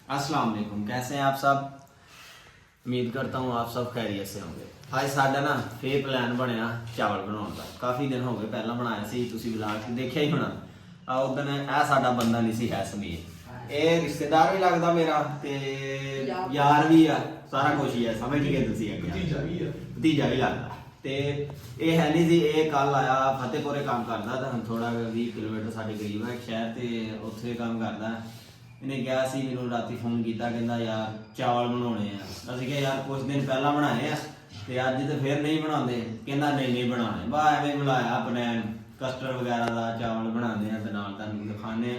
अस्सलाम वालेकुम, कैसे हैं आप सब। उम्मीद करता हूँ आप सब खैरियत से होंगे। आज साडा ना फिर प्लान बनया चावल बनाने का। काफ़ी दिन हो गए पहला बनाया सी, तुसीं व्लॉग देखिया ही होना। उस दिन यह साडा बंदा नहीं सी है समीर। ये रिश्तेदार भी लगता मेरा ते यार भी है, सारा कुछ ही है, समझ गए तुसीं। भतीजा भी लगता ते ये है नहीं सी। ये कल आया फतेहपुरे काम करता था, थोड़ा 20 किलोमीटर साढ़े करीब है एक शहर, तो उत्थे काम करता। इन्हें कहा सी मैनू राती फोन किया, कहता यार चावल बनाने हैं। असं क्या यार कुछ दिन पहला बनाए हैं तो अज तो फिर नहीं बनाते। कहता नहीं बनाने, बस एवं बुलाया अपने कस्टर्ड वगैरह का चावल बनाते हैं तो नाल तुहानूं दिखाने।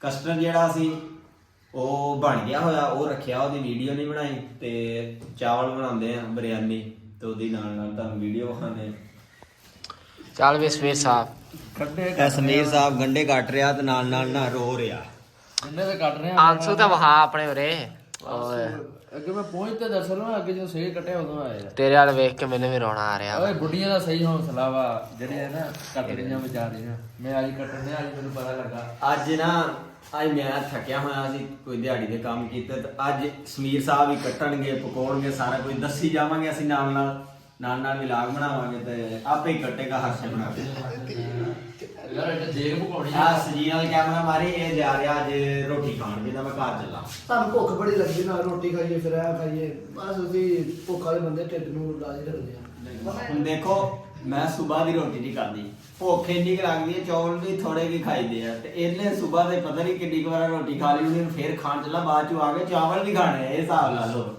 कस्टर्ड जिहड़ा सी वो बन गया होया, वो रखिया, वो वीडियो नहीं बनाई। तो चावल बनाते हैं बिरयानी, तो वो तुहानूं वीडियो विखाने। चल वे समीर साहब, समीर साहब गंढे कट रहा तो नाल नाल ना रो रहा। आंसू तो वहा अपने उरे ਅੱਗੇ ਮੈਂ ਪਹੁੰਚ ਤੇ ਦਰਸਲ ਮੈਂ ਅੱਗੇ ਜਦੋਂ ਸਹੀ ਕੱਟਿਆ ਉਦੋਂ ਆਇਆ ਤੇਰੇ ਵਾਲ ਵੇਖ ਕੇ ਮੈਨੂੰ ਵੀ ਰੋਣਾ ਆ ਰਿਹਾ। ਓਏ ਬੁੱਢੀਆਂ ਦਾ ਸਹੀ ਹੌਸਲਾ ਵਾ ਜਿਹੜੇ ਹੈ ਨਾ ਕੱਟ ਰਹੀਆਂ ਵਿਚਾਰੀਆਂ। ਮੈਂ ਅੱਜ ਕੱਟਣ ਦੇ, ਅੱਜ ਮੈਨੂੰ ਪਤਾ ਲੱਗਾ। ਅੱਜ ਨਾ ਅੱਜ ਮੈਂ ਥੱਕਿਆ ਹੋਇਆ ਸੀ, ਕੋਈ ਦਿਹਾੜੀ ਦੇ ਕੰਮ ਕੀਤੇ, ਤੇ ਅੱਜ ਸਮੀਰ ਸਾਹਿਬ ਹੀ ਕੱਟਣਗੇ, ਪਕਾਉਣਗੇ, ਸਾਰਾ ਕੁਝ ਦੱਸੀ ਜਾਵਾਂਗੇ ਅਸੀਂ ਨਾਲ ਨਾਲ ਮਿਲਾਗ ਬਣਾਵਾਂਗੇ ਤੇ ਆਪੇ ਹੀ ਕੱਟੇਗਾ ਹਰਸ਼ ਬਣਾ ਕੇ। ਯਾਰ ਇਹ ਦੇਖ ਪਕਾਉਣੀ ਆ ਸਜੀਨ ਵਾਲਾ ਕੈਮਰਾ ਮਾਰੀ, ਇਹ ਜਾ ਰਿਹਾ ਅੱਜ ਰੋਟੀ ਖਾਣ, ਜਿੱਦਾਂ ਮੈਂ ਘਰ ਚੱਲਾਂ। ਸਾਨੂੰ ਭੁੱਖ ਬੜੀ ਲੱਗੀ, ਨਾਲ ਰੋਟੀ ਖਾਈਏ ਫਿਰ ਇਹ ਖਾਈਏ, ਬਸ ਅਸੀਂ ਭੁੱਖ ਵਾਲੇ ਬੰਦੇ ਢਿੱਡ ਨੂੰ ਲਾਜ ਰੱਖਦੇ ਆ। ਹੁਣ ਦੇਖੋ ਮੈਂ ਸਵੇਰ ਦੀ ਰੋਟੀ ਨਹੀਂ ਖਾਦੀ, ਭੁੱਖ ਇੰਨੀ ਕੁ ਲੱਗਦੀ ਹੈ, ਚੌਲ ਵੀ ਥੋੜੇ ਵੀ ਖਾਈਦੇ ਆ, ਤੇ ਇਹਨੇ ਸਵੇਰ ਦੇ ਪਤਾ ਨਹੀਂ ਕਿੰਨੀ ਕੁ ਵਾਰ ਰੋਟੀ ਖਾ ਲਈ, ਉਹਨੇ ਫਿਰ ਖਾਣ ਚੱਲਾ, ਬਾਅਦ ਚੋਂ ਆ ਕੇ ਚਾਵਲ ਵੀ ਖਾਣੇ, ਇਹ ਹਿਸਾਬ ਲਾ ਲਓ।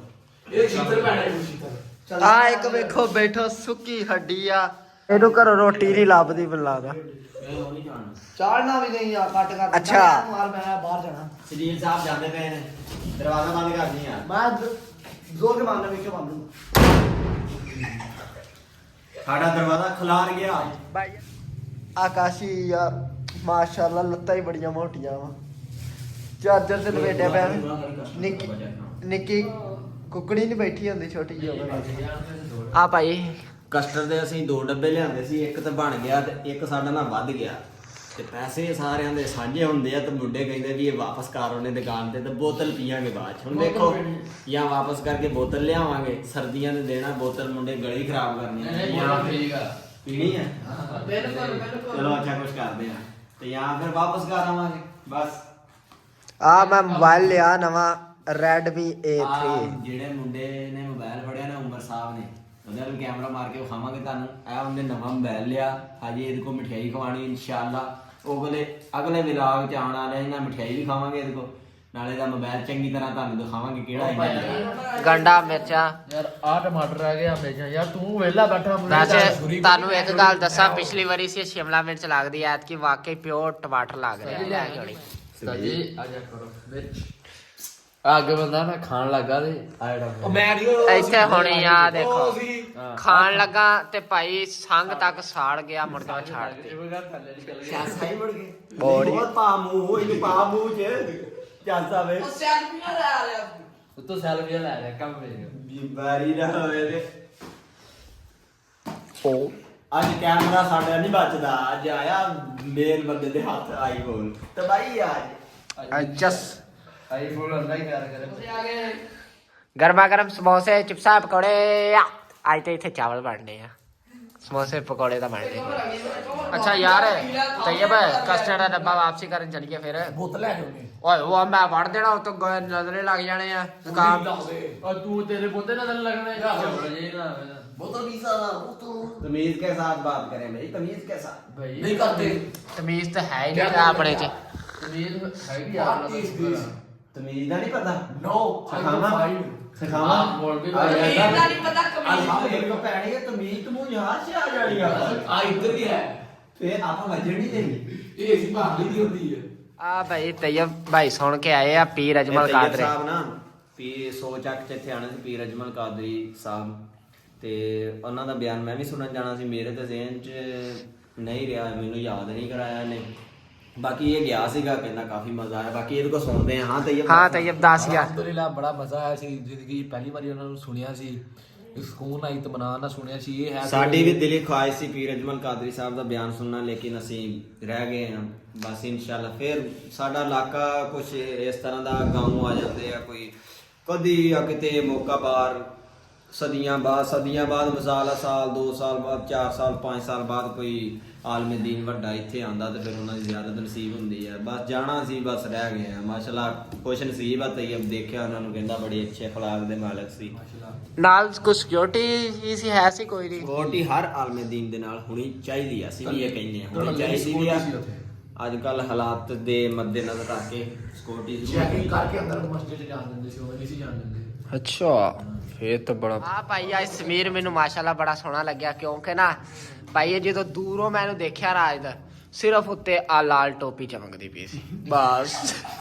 ਇਹ ਸ਼ੀਤਲ ਭੈਣ ਹੈ, ਸ਼ੀਤਲ ਆ ਇੱਕ ਵੇਖੋ ਬੈਠੋ ਸੁੱਕੀ ਹੱਡੀ ਆ, ਇਹਨੂੰ ਘਰੋਂ ਰੋਟੀ ਨਹੀਂ ਲੱਭਦੀ ਬੁਲਾਦਾ। ਚਾੜਨਾ ਵੀ ਨਹੀਂ ਆ, ਕੱਟ ਕੱਟ ਅੱਛਾ। ਮਾਰ, ਮੈਂ ਬਾਹਰ ਜਾਣਾ। ਸਜੀਨ ਸਾਹਿਬ ਜਾਂਦੇ ਪਏ ਨੇ, ਦਰਵਾਜ਼ਾ ਬੰਦ ਕਰਨੀ ਆ। ਮੈਂ ਜ਼ੋਰ ਕੇ ਮਾਰਨਾ ਵੇਖੋ ਬੰਦੂ। ਸਾਡਾ ਦਰਵਾਜ਼ਾ ਖੁਲਾਰ ਗਿਆ। ਭਾਈ ਆਕਾਸ਼ੀ ਆ ਮਾਸ਼ਾਅੱਲਾ, ਲੱਤਾਂ ਹੀ ਬੜੀਆਂ ਮੋਟੀਆਂ ਵਾ, ਚਾਰਜਰ ਤੇ ਲਪੇਟਿਆ ਪਿਆ। ਨਿੱਕੀ ਕੁਕੜੀ ਨਹੀਂ ਬੈਠੀ ਹੁੰਦੀ ਛੋਟੀ ਜਿਹੀ ਆ ਭਾਈ। ਕਸਟਰਡ ਦੇ ਅਸੀਂ 2 ਡੱਬੇ ਲਿਆਂਦੇ ਸੀ, ਇੱਕ ਤਾਂ ਬਣ ਗਿਆ ਤੇ ਇੱਕ ਸਾਡਾ ਨਾਲ ਵੱਧ ਗਿਆ, ਤੇ ਪੈਸੇ ਸਾਰਿਆਂ ਦੇ ਸਾਂਝੇ ਹੁੰਦੇ ਆ, ਤੇ ਮੁੰਡੇ ਕਹਿੰਦੇ ਵੀ ਇਹ ਵਾਪਸ ਕਰ ਉਹਨੇ ਦੁਕਾਨ ਤੇ ਬੋਤਲ ਪੀਆਂਗੇ ਬਾਅਦ ਚ। ਹੁਣ ਦੇਖੋ ਜਾਂ ਵਾਪਸ ਕਰਕੇ ਬੋਤਲ ਲਿਆਵਾਂਗੇ, ਸਰਦੀਆਂ ਦੇ ਦੇਣਾ ਬੋਤਲ, ਮੁੰਡੇ ਗਲੇ ਖਰਾਬ ਕਰਨੀ ਠੀਕ ਆ ਪੀਣੀ ਹੈ। ਬਿਲਕੁਲ ਚਲੋ ਅੱਛਾ ਕੁਝ ਕਰਦੇ ਆ, ਤੇ ਜਾਂ ਫਿਰ ਵਾਪਸ ਕਰ ਆਵਾਂਗੇ ਬਸ। ਆ ਮੈਂ ਮੋਬਾਈਲ ਲਿਆ ਨਵਾਂ Redmi A3। ਜਿਹੜੇ ਮੁੰਡੇ ਨੇ ਮੋਬਾਈਲ ਫੜਿਆ ਨਾ, ਉਮਰ ਸਾਹਿਬ ਨੇ, ਉਹਦੇ ਨਾਲ ਕੈਮਰਾ ਮਾਰ ਕੇ ਵਿਖਾਵਾਂਗੇ ਤੁਹਾਨੂੰ। ਇਹ ਉਹਨੇ ਨਵਾਂ ਮੋਬਾਈਲ ਲਿਆ, ਹਜੇ ਇਹਦੇ ਕੋਲ ਮਠਿਆਈ ਖਵਾਣੀ ਇਨਸ਼ਾਅੱਲਾ। ਅਗਲੇ ਵਿਲਾਗ ਚ ਆਉਣ ਵਾਲੇ ਇਹਨਾਂ ਮਠਿਆਈ ਵੀ ਖਾਵਾਂਗੇ ਇਹਦੇ ਕੋਲ, ਨਾਲੇ ਦਾ ਮੋਬਾਈਲ ਚੰਗੀ ਤਰ੍ਹਾਂ ਤੁਹਾਨੂੰ ਦਿਖਾਵਾਂਗੇ ਕਿਹੜਾ ਹੈ। ਗੰਡਾ ਮਿਰਚਾਂ ਯਾਰ ਆ ਟਮਾਟਰ ਆ ਗਏ ਹਮੇਸ਼ਾ। ਯਾਰ ਤੂੰ ਵਿਹਲਾ ਬੈਠਾ ਵੈਸੇ ਤੁਹਾਨੂੰ ਇੱਕ ਗੱਲ ਦੱਸਾਂ, ਪਿਛਲੀ ਵਾਰੀ ਸੀ ਸ਼ਿਮਲਾ ਮਿਰਚ ਲੱਗਦੀ, ਐਤਕੀ ਵਾਕਈ ਪਿਓਰ ਟਮਾਟਰ ਲੱਗ ਰਿਹਾ। ਲੈ ਕੇ ਆਉਣੀ ਜੀ ਆ ਜਾ ਕਰੋ ਮਿਰਚ। ਅੱਗੇ ਬੰਦਾ ਨਾ ਖਾਣ ਲੱਗਾ ਤੇ ਆ ਜਿਹੜਾ ਮੈਂ ਇੱਥੇ ਹੋਣੀ ਆ ਦੇਖੋ, ਖਾਣ ਲੱਗਾ ਤੇ ਭਾਈ ਸੰਗ ਤੱਕ ਸਾੜ ਗਿਆ, ਮੁੜ ਕੇ ਛੱਡਤੀ। ਸ਼ਾਸਾ ਹੀ ਮੁੜ ਗਏ ਬੋੜੀ। ਬਹੁਤ ਪਾ ਮੂੰਹ, ਇਹਨੂੰ ਪਾ ਮੂੰਹ ਚ ਚਾਸਾ ਵੇ ਸੈਲਫੀਆਂ ਲੈ ਆ ਰਿਹਾ। ਤੂੰ ਸੈਲਫੀ ਲੈ ਰਿਹਾ ਕੰਮ ਵੇਖ। ਬਿਮਾਰੀ ਨਾ ਹੋਵੇ ਤੇ। ਉਹ ਅੱਜ ਕੈਮਰਾ ਸਾਡਾ ਨਹੀਂ ਬਚਦਾ, ਅੱਜ ਆਇਆ ਮੇਨ ਬੰਦੇ ਦੇ ਹੱਥ ਆਈਫੋਨ ਤੇ ਬਾਈ ਅੱਜ ਜਸ ਆਈਫੋਨ ਅੰਦਰ ਹੀ ਪਿਆਰ ਕਰੇ। ਗਰਮਾ ਗਰਮ ਸਮੋਸੇ, ਚਿਪਸਾਂ, ਪਕੌੜੇ। ਅੱਜ ਤੇ ਇੱਥੇ ਚਾਵਲ ਬਣਨੇ ਆ, ਸਮੋਸੇ ਪਕੌੜੇ ਤਾਂ ਬਣਨੇ। ਅੱਛਾ ਯਾਰ ਤੈਯਬ ਕਸਟਰਡ ਦਾ ਡੱਬਾ ਵਾਪਸੀ ਕਰਨ ਚੱਲੀਏ ਫਿਰ। ਬੋਤਲ ਲੈ ਜਾਓਗੇ। ਓਏ ਉਹ ਮੈਂ ਵੜ ਦੇਣਾ, ਉਤੋਂ ਨਜ਼ਰੇ ਲੱਗ ਜਾਣੇ ਆ ਦੁਕਾਨ। और तू तेरे पोते नजर लगने का ये ना ਬੋਤਲ ਪੀਸਾ ਦਾ ਬੋਤਲ तमीज के साथ बात करें भाई, तमीज के साथ। भाई ਨਹੀਂ ਕਰਦੇ। ਤਮੀਜ਼ ਤਾਂ ਹੈ ਹੀ ਨਹੀਂ ਆਪਣੇ ਚ। तमीज है भी यार तमीज का नहीं पता। ਨੋ सिखावा बोल भी ਤਮੀਜ਼ ਦਾ ਨਹੀਂ ਪਤਾ, ਕਮੀਜ਼ एक तो पैनी है तमीज, तुम यहाँ से आ जानी है। ਆ ਇੱਧਰ ਹੀ ਹੈ। फिर आप वजन नहीं देंगे। ਇਹ ਅਸੀਂ ਭਾਗਲੀ ਦੀ ਹੁੰਦੀ ਹੈ। ਆ ਭਾਈ ਤੈਯਬ ਭਾਈ ਸੁਣ ਕੇ ਆਏ ਆ ਪੀਰ ਅਜਮਲ ਕਾਦਰੀ ਸਾਹਿਬ ਨਾ, ਪੀ ਸੋਚਕ ਚ ਇੱਥੇ ਆਣੇ ਸੀ, ਪੀਰ ਅਜਮਲ ਕਾਦਰੀ ਸਾਹਿਬ, ਤੇ ਉਹਨਾਂ ਦਾ ਬਿਆਨ ਮੈਂ ਵੀ ਸੁਣਨ ਜਾਣਾ ਸੀ, ਮੇਰੇ ਤੇ ਜ਼ਿਹਨ ਚ ਨਹੀਂ ਰਿਹਾ, ਮੈਨੂੰ ਯਾਦ ਨਹੀਂ ਕਰਾਇਆ ਇਹਨੇ। ਬਾਕੀ ਇਹ ਗਿਆ ਸੀਗਾ, ਕਹਿੰਦਾ ਕਾਫੀ ਮਜ਼ਾ ਆਇਆ। ਬਾਕੀ ਇਹਦੇ ਕੋ ਸੁਣਦੇ ਹਾਂ। ਹਾਂ ਤੈਯਬ ਹਾਂ ਤੈਯਬ ਦੱਸ ਯਾਰ। ਅਲਹਮਦੁਲਿਲਾ ਬੜਾ ਮਜ਼ਾ ਆਇਆ ਸੀ ਜ਼ਿੰਦਗੀ। ਪਹਿਲੀ ਵਾਰੀ ਉਹਨਾਂ ਨੂੰ ਸੁਣਿਆ ਸੀ ਸਕੂਨ ਆਈ ਇਤਮਾਨਾਨ ਨਾਲ ਸੁਣਿਆ ਸੀ ਇਹ ਹੈ ਸਾਡੀ ਵੀ ਦਿਲੀ ਖੁਆਇਸ਼ ਸੀ ਪੀਰ ਅਜਮਲ ਕਾਦਰੀ ਸਾਹਿਬ ਦਾ ਬਿਆਨ ਸੁਣਨਾ, ਲੇਕਿਨ ਅਸੀਂ ਰਹਿ ਗਏ ਹਾਂ। ਬਸ ਇਨਸ਼ਾਅੱਲਾ ਫਿਰ ਸਾਡਾ ਇਲਾਕਾ ਕੁਛ ਇਸ ਤਰ੍ਹਾਂ ਦਾ ਗਾਉਂ ਆ ਜਾਂਦੇ ਆ, ਕੋਈ ਕਦੀ ਆ ਕਿਤੇ ਮੌਕਾ ਬਾਹਰ ਸਦੀਆਂ ਬਾਅਦ ਮਸਾਲਾ ਸਾਲ 2 ਸਾਲ ਬਾਅਦ 4 ਸਾਲ 5 ਸਾਲ ਬਾਅਦ ਕੋਈ ਆਲਮੇ ਦੀਨ ਵੱਡਾ ਇੱਥੇ ਆਂਦਾ ਤੇ ਫਿਰ ਉਹਨਾਂ ਦੀ ਜ਼ਿਆਰਤ ਨਸੀਬ ਹੁੰਦੀ ਹੈ। ਬਸ ਜਾਣਾ ਸੀ, ਬਸ ਰਹਿ ਗਏ ਆ। ਮਾਸ਼ਾਅੱਲਾ ਖੁਸ਼ ਨਸੀਬ ਆ। ਤੈਯਬ ਦੇਖਿਆ ਉਹਨਾਂ ਨੂੰ, ਕਹਿੰਦਾ ਬੜੇ ਅੱਛੇ ਅਖਲਾਕ ਦੇ ਮਾਲਕ ਸੀ। ਨਾਲ ਕੁਝ ਸਿਕਿਉਰਿਟੀ ਸੀ ਹੈ ਸੀ ਕੋਈ ਨਹੀਂ? ਸਿਕਿਉਰਿਟੀ ਹਰ ਆਲਮੇ ਦੀਨ ਦੇ ਨਾਲ ਹੋਣੀ ਚਾਹੀਦੀ ਆ, ਅਸੀਂ ਵੀ ਇਹ ਕਹਿੰਦੇ ਹਾਂ ਹੋਣੀ ਚਾਹੀਦੀ ਆ। ਅੱਜ ਕੱਲ ਹਾਲਾਤ ਦੇ ਮੱਦੇ ਨਜ਼ਰ ਰੱਖ ਕੇ ਸਿਕਿਉਰਿਟੀ ਚੈਕਿੰਗ ਕਰਕੇ ਅੰਦਰ ਮਸਜਿਦ ਚ ਜਾਣ ਦਿੰਦੇ ਸੀ, ਉਹ ਨਹੀਂ ਸੀ ਜਾਣ ਦਿੰਦੇ। ਅੱਛਾ ਫੇਰ ਤਾਂ ਬੜਾ ਆ ਭਾਈ ਆ ਸਮੀਰ ਮੈਨੂੰ ਮਾਸ਼ਾਅੱਲਾ ਬੜਾ ਸੋਹਣਾ ਲੱਗਿਆ, ਕਿਉਂਕਿ ਨਾ ਭਾਈ ਇਹ ਜਦੋਂ ਦੂਰੋਂ ਮੈਨੂੰ ਦੇਖਿਆ ਰਾਜ ਦਾ ਸਿਰਫ ਉੱਤੇ ਆ ਲਾਲ ਟੋਪੀ ਚਮਕਦੀ ਪਈ ਸੀ ਬਸ।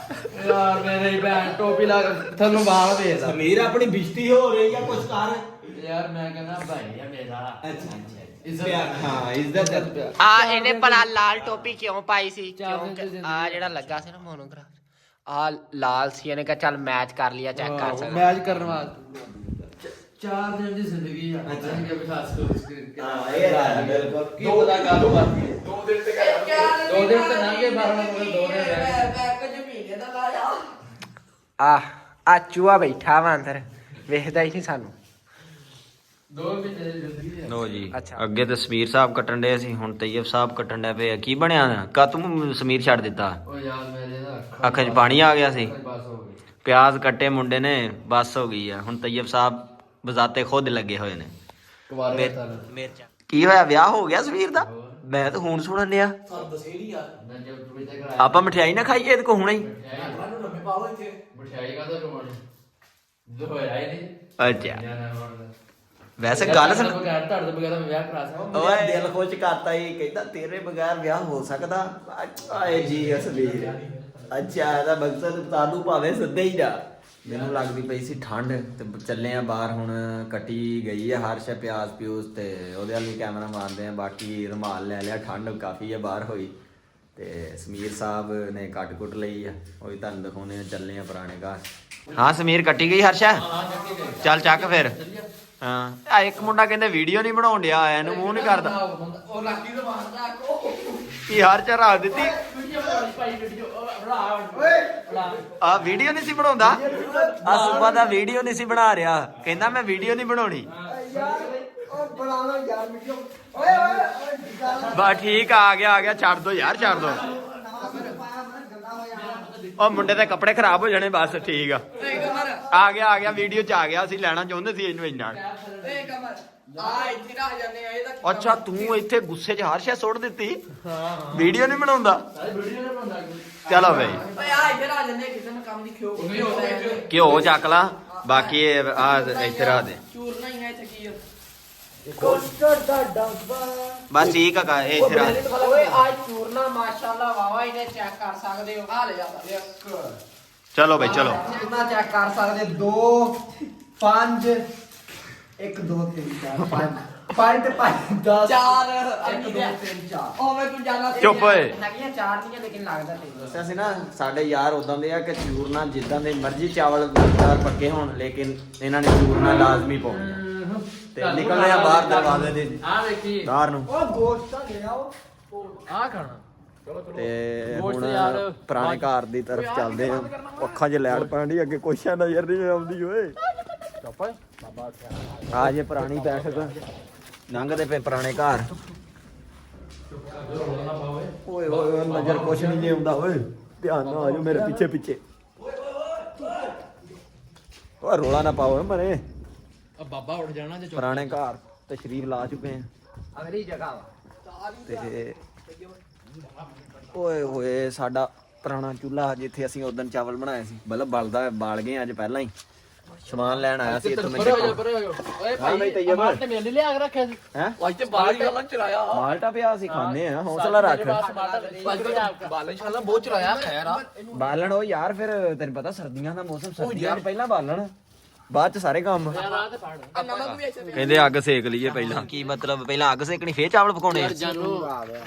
ਯਾਰ ਮੇਰੇ ਭੈਣ ਟੋਪੀ ਲਾ ਕੇ ਤੁਹਾਨੂੰ ਬਾਹਰ ਭੇਜਦਾ ਸਮੀਰ ਆਪਣੀ ਬਿਜਤੀ ਹੋ ਰਹੀ ਆ ਕੁਛ ਕਰ। ਯਾਰ ਮੈਂ ਕਹਿੰਦਾ ਭਾਈ ਆ ਮੇਰਾ ਅੱਛਾ ਇੱਜ਼ਤ ਹਾਂ ਇੱਜ਼ਤ ਆ ਇਹਨੇ ਭਲਾ ਲਾਲ ਟੋਪੀ ਕਿਉਂ ਪਾਈ ਸੀ? ਚਾਰ ਦਿਨ ਕਿਉਂਕਿ ਦੀ ਆ ਜਿਹੜਾ ਲੱਗਾ ਸੀ ਨਾ ਮੋਨੋਗ੍ਰਾਫ ਆ ਲਾਲ ਸੀ, ਇਹਨੇ ਕਿਹਾ ਚੱਲ ਮੈਚ ਕਰ ਲਿਆ, ਚੈੱਕ ਕਰ ਸਕਦਾ। ਮੈਚ ਕਰਨ ਵਾਸਤੇ 4 ਦਿਨ ਦੀ ਜ਼ਿੰਦਗੀ ਆ ਕਿ ਬਿਠਾਸ ਕੋ ਹਾਂ ਇਹ ਹੈ ਬਿਲਕੁਲ। ਕੀ ਪਤਾ ਕਾਹਨੂੰ ਬਾਕੀ 2 ਦਿਨ ਤੇ 2 ਦਿਨ ਤੇ ਲੰਘੇ 12 ਮਗਰ 2 ਦਿਨ ਰਹਿ ਆ ਚੂਹਾ ਬੈਠਾ ਵਾ ਅੰਦਰ, ਵੇਖਦਾ ਹੀ ਨਹੀਂ ਸਾਨੂੰ। 2 ਮਹੀਨੇ ਦੀ ਜ਼ਿੰਦਗੀ ਆ। ਲੋ ਜੀ ਅੱਛਾ। ਅੱਗੇ ਤਾਂ ਸਮੀਰ ਸਾਹਿਬ ਕੱਟਣ ਡਏ ਸੀ, ਹੁਣ ਤੈਯਬ ਸਾਹਿਬ ਕੱਟਣ ਡਏ ਪਏ ਆ। ਕੀ ਬਣਿਆ ਕਾ ਤੂੰ ਸਮੀਰ ਛੱਡ ਦਿੱਤਾ? ਉਹ ਯਾਰ ਮੇਰੇ ਨਾ ਅੱਖਾਂ 'ਚ ਪਾਣੀ ਆ ਗਿਆ ਸੀ। ਬਸ ਹੋ ਗਈ ਪਿਆਜ਼ ਕੱਟੇ ਮੁੰਡੇ ਨੇ, ਬਸ ਹੋ ਗਈ ਆ। ਹੁਣ ਤੈਯਬ ਸਾਹਿਬ ਬਜ਼ਾਤੇ ਖੁਦ ਲੱਗੇ ਹੋਏ ਨੇ। ਕੁਵਾਰੇ ਤਾਂ ਕੀ ਹੋਇਆ, ਵਿਆਹ ਹੋ ਗਿਆ ਸਮੀਰ ਦਾ? ਮੈਂ ਤਾਂ ਹੁਣ ਸੁਣਨ ਡਿਆ। ਸਾਨੂੰ ਦੱਸੇ ਨਹੀਂ ਯਾਰ। ਮੈਂ ਜਦ ਤੂੰ ਇੱਥੇ ਕਰਾਇਆ ਆਪਾਂ ਮਠਿਆਈ ਨਾ ਖਾਈਏ ਇਹਦੇ ਕੋ ਹੁਣੇ ਹੀ? ਮੈਨੂੰ ਲੰਮੇ ਪਾਓ ਇੱਥੇ। ਮਠਿਆਈ ਕਾਹਦਾ ਕਮਾਉਣੀ ਜੋ ਹੋਇਆ ਹੀ ਨਹੀਂ। ਅੱਛਾ ਨਿਆਣਾ ਮਾਰਦਾ ਵੈਸੇ ਗੱਲ ਸੁਣ, ਬਗੈਰ ਤੁਹਾਡੇ ਤੋਂ ਬਗੈਰ ਮੈਂ ਵਿਆਹ ਕਰਾ ਸਕਦਾ। ਓਏ ਦਿਲ ਖੁਸ਼ ਕਰਤਾ ਹੀ, ਕਹਿੰਦਾ ਤੇਰੇ ਬਗੈਰ ਵਿਆਹ ਹੋ ਸਕਦਾ? ਆਏ ਜੀ ਸਮੀਰ, ਅੱਛਾ ਇਹਦਾ ਮਕਸਦ ਤਾਨੂੰ ਭਾਵੇਂ ਸਿੱਧੇ ਹੀ ਜਾ। ਮੈਨੂੰ ਲੱਗਦੀ ਪਈ ਸੀ ਠੰਡ ਤੇ ਚੱਲੇ ਆ ਬਾਹਰ। ਹੁਣ ਕੱਟੀ ਗਈ ਆ ਹਰ ਸ਼ੈ ਪਿਆਜ਼ ਪਿਊਜ਼ ਤੇ ਉਹਦੇ ਵੱਲ ਵੀ ਕੈਮਰਾ ਮਾਰਦੇ ਆ। ਬਾਕੀ ਰੁਮਾਲ ਲੈ ਲਿਆ, ਠੰਡ ਕਾਫੀ ਆ ਬਾਹਰ ਹੋਈ। ਤੇ ਸਮੀਰ ਸਾਹਿਬ ਨੇ ਕੱਟ ਕੁੱਟ ਲਈ ਆ, ਉਹ ਵੀ ਤੁਹਾਨੂੰ ਦਿਖਾਉਣੇ ਆ। ਚੱਲੇ ਆ ਪੁਰਾਣੇ ਘਰ। ਹਾਂ ਸਮੀਰ ਕੱਟੀ ਗਈ ਹਰਸ਼ਾ? ਚੱਲ ਚੱਕ ਫਿਰ। ਹਾਂ ਆ ਇੱਕ ਮੁੰਡਾ ਕਹਿੰਦੇ ਵੀਡੀਓ ਨਹੀਂ ਬਣਾਉਣ ਡਿਆ, ਇਹਨੂੰ ਮੂੰਹ ਨਹੀਂ ਕਰਦਾ। ਉਹ ਲਾਕੀ ਤੋਂ ਮਾਰਦਾ ਕੋ ਕੀ ਹਰਸ਼ਾ ਰਾਤ ਦਿੱਤੀ ਵੀਡੀਓ ਪਾਈ ਵੀਡੀਓ ਆ ਵੀਡੀਓ ਨਹੀਂ ਸੀ ਬਣਾਉਂਦਾ। ਆ ਸੁਬਾ ਦਾ ਵੀਡੀਓ ਨਹੀਂ ਸੀ ਬਣਾ ਰਿਹਾ, ਕਹਿੰਦਾ ਮੈਂ ਵੀਡੀਓ ਨਹੀਂ ਬਣਾਉਣੀ। ਬਾ ਠੀਕ ਆ ਗਿਆ ਛੱਡ ਦੋ ਯਾਰ, ਛੱਡ ਦੋ। ਉਹ ਮੁੰਡੇ ਦੇ ਕੱਪੜੇ ਖਰਾਬ ਹੋ ਜਾਣੇ, ਬਸ ਠੀਕ ਆ ਗਿਆ ਵੀਡੀਓ ਚ ਆ ਗਿਆ। ਅਸੀਂ ਲੈਣਾ ਚਾਹੁੰਦੇ ਸੀ ਇਹਨੂੰ ਇੰਨਾ। ਅੱਛਾ ਤੂੰ ਇੱਥੇ ਗੁੱਸੇ 'ਚ ਹਰ ਸ਼ੈ ਸੁੱਟ ਦਿੱਤੀ, ਵੀਡੀਓ ਨਹੀਂ ਬਣਾਉਂਦਾ। ਚਲੋ ਬਈ ਘਿਓ ਚੱਕ ਲਾ, ਬਾਕੀ ਆ ਇੱਥੇ ਰੱਖ ਦੇ। ਬਸ ਠੀਕ ਆ ਇਹ ਇੱਥੇ ਰੱਖ ਦੇ। ਓਏ ਆ ਚੂਰਨਾ ਮਾਸ਼ਾਅੱਲਾ ਵਾਵਾ ਇਹਨੇ ਚੈੱਕ ਕਰ ਸਕਦੇ ਹੋ। ਆ ਲੈ ਜਾ ਚਲੋ ਬਈ ਚਲੋ। ਕਿੰਨਾ ਚੈੱਕ ਕਰ ਸਕਦੇ? 2 5 1 2 3 4 5 5 ਤੇ 5 10 4 1 2 3 4 ਓਵੇਂ ਤੂੰ ਜਾਨਾ ਚੁੱਪ ਓਏ। ਹੈਗੀਆਂ 4 ਚੀਜ਼ਾਂ, ਲੇਕਿਨ ਲੱਗਦਾ ਤੇ ਦੱਸਿਆ ਸੀ ਨਾ ਸਾਡੇ ਯਾਰ ਉਦਾਂ ਦੇ ਆ ਕਿ ਚੂਰਨਾ ਜਿੱਦਾਂ ਦੇ ਮਰਜ਼ੀ ਚਾਵਲ ਚਾਰ ਪੱਕੇ ਹੋਣ, ਲੇਕਿਨ ਇਹਨਾਂ ਨੇ ਚੂਰਨਾ ਲਾਜ਼ਮੀ ਪਾਉਣੀ ਤੇ ਨਿਕਲਦੇ ਆ ਬਾਹਰ ਦਰਵਾਜ਼ੇ ਦੇ ਆ ਵੇਖੀ ਬਾਹਰ ਨੂੰ। ਉਹ ਗੋਸ਼ਤ ਤਾਂ ਲੈ ਆਓ। ਆ ਖਾਣਾ ਤੇ ਗੋਸ਼ਤ ਹੁਣ ਯਾਰ ਪੁਰਾਣੇ ਘਰ ਦੀ ਤਰਫ ਚੱਲਦੇ ਆ। ਅੱਖਾਂ 'ਚ ਲੈਟ ਪੈਂਦੀ, ਅੱਗੇ ਕੁਛ ਨਜ਼ਰ ਨਹੀਂ ਆਉਂਦੀ ਓਏ। ਆ ਜੇ ਪੁਰਾਣੀ ਬੈਠਕ, ਲੰਘਦੇ ਪਏ ਪੁਰਾਣੇ ਘਰ। ਓਏ ਓਏ ਨਜ਼ਰ ਕੁਛ ਨਹੀਂ ਜੇ ਆਉਂਦਾ ਓਏ, ਧਿਆਨ ਨਾਲ ਆ ਜਾਓ ਮੇਰੇ ਪਿੱਛੇ ਪਿੱਛੇ। ਓਏ ਰੋਲਾ ਨਾ ਪਾਓ ਮਰੇ। ਆ ਬਾਬਾ ਉੱਠ ਜਾਣਾ ਜੇ ਪੁਰਾਣੇ ਘਰ ਤਸ਼ਰੀਫ ਲਾ ਚੁੱਕੇ ਆ ਅਗਲੀ ਜਗ੍ਹਾ ਵਾ ਤੇ ਓਏ ਹੋਏ ਸਾਡਾ ਪੁਰਾਣਾ ਚੁੱਲ੍ਹਾ ਜਿੱਥੇ ਅਸੀਂ ਉਦੋਂ ਚਾਵਲ ਬਣਾਏ ਸੀ, ਮਤਲਬ ਬਲਦਾ ਬਾਲ ਗਏ ਅੱਜ ਪਹਿਲਾਂ ਹੀ। ਸਮਾਨ ਲੈਣ ਆਇਆ ਸੀ ਇੱਥੋਂ ਮੈਂ ਓਏ ਭਾਈ ਤੇ ਯਾਰ ਤੇ ਮੇਰੇ ਲਈ ਲਿਆ ਕੇ ਰੱਖਿਆ ਸੀ ਹੈ ਅੱਜ ਤੇ ਬਾਹਰ ਹੀ ਗੱਲਾਂ ਚਲਾਇਆ ਮਾਲਟਾ ਪਿਆ ਸੀ, ਖਾਣੇ ਆ, ਹੌਸਲਾ ਰੱਖ। ਬਾਲ ਇਨਸ਼ਾਅੱਲਾ ਬਹੁਤ ਚਲਾਇਆ ਖੈਰ ਆ। ਬਾਲਣ ਉਹ ਯਾਰ ਫਿਰ ਤੈਨੂੰ ਪਤਾ ਸਰਦੀਆਂ ਦਾ ਮੌਸਮ, ਸਰਦੀਆਂ 'ਚ ਪਹਿਲਾਂ ਬਾਲਣ, ਬਾਅਦ 'ਚ ਸਾਰੇ ਕੰਮ। ਕਹਿੰਦੇ ਅੱਗ ਸੇਕ ਲਈਏ ਪਹਿਲਾਂ। ਕੀ ਮਤਲਬ ਪਹਿਲਾਂ ਅੱਗ ਸੇਕਣੀ ਫੇਰ ਚਾਵਲ ਪਕਾਉਣੇ ਆ? ਜਾਨੂ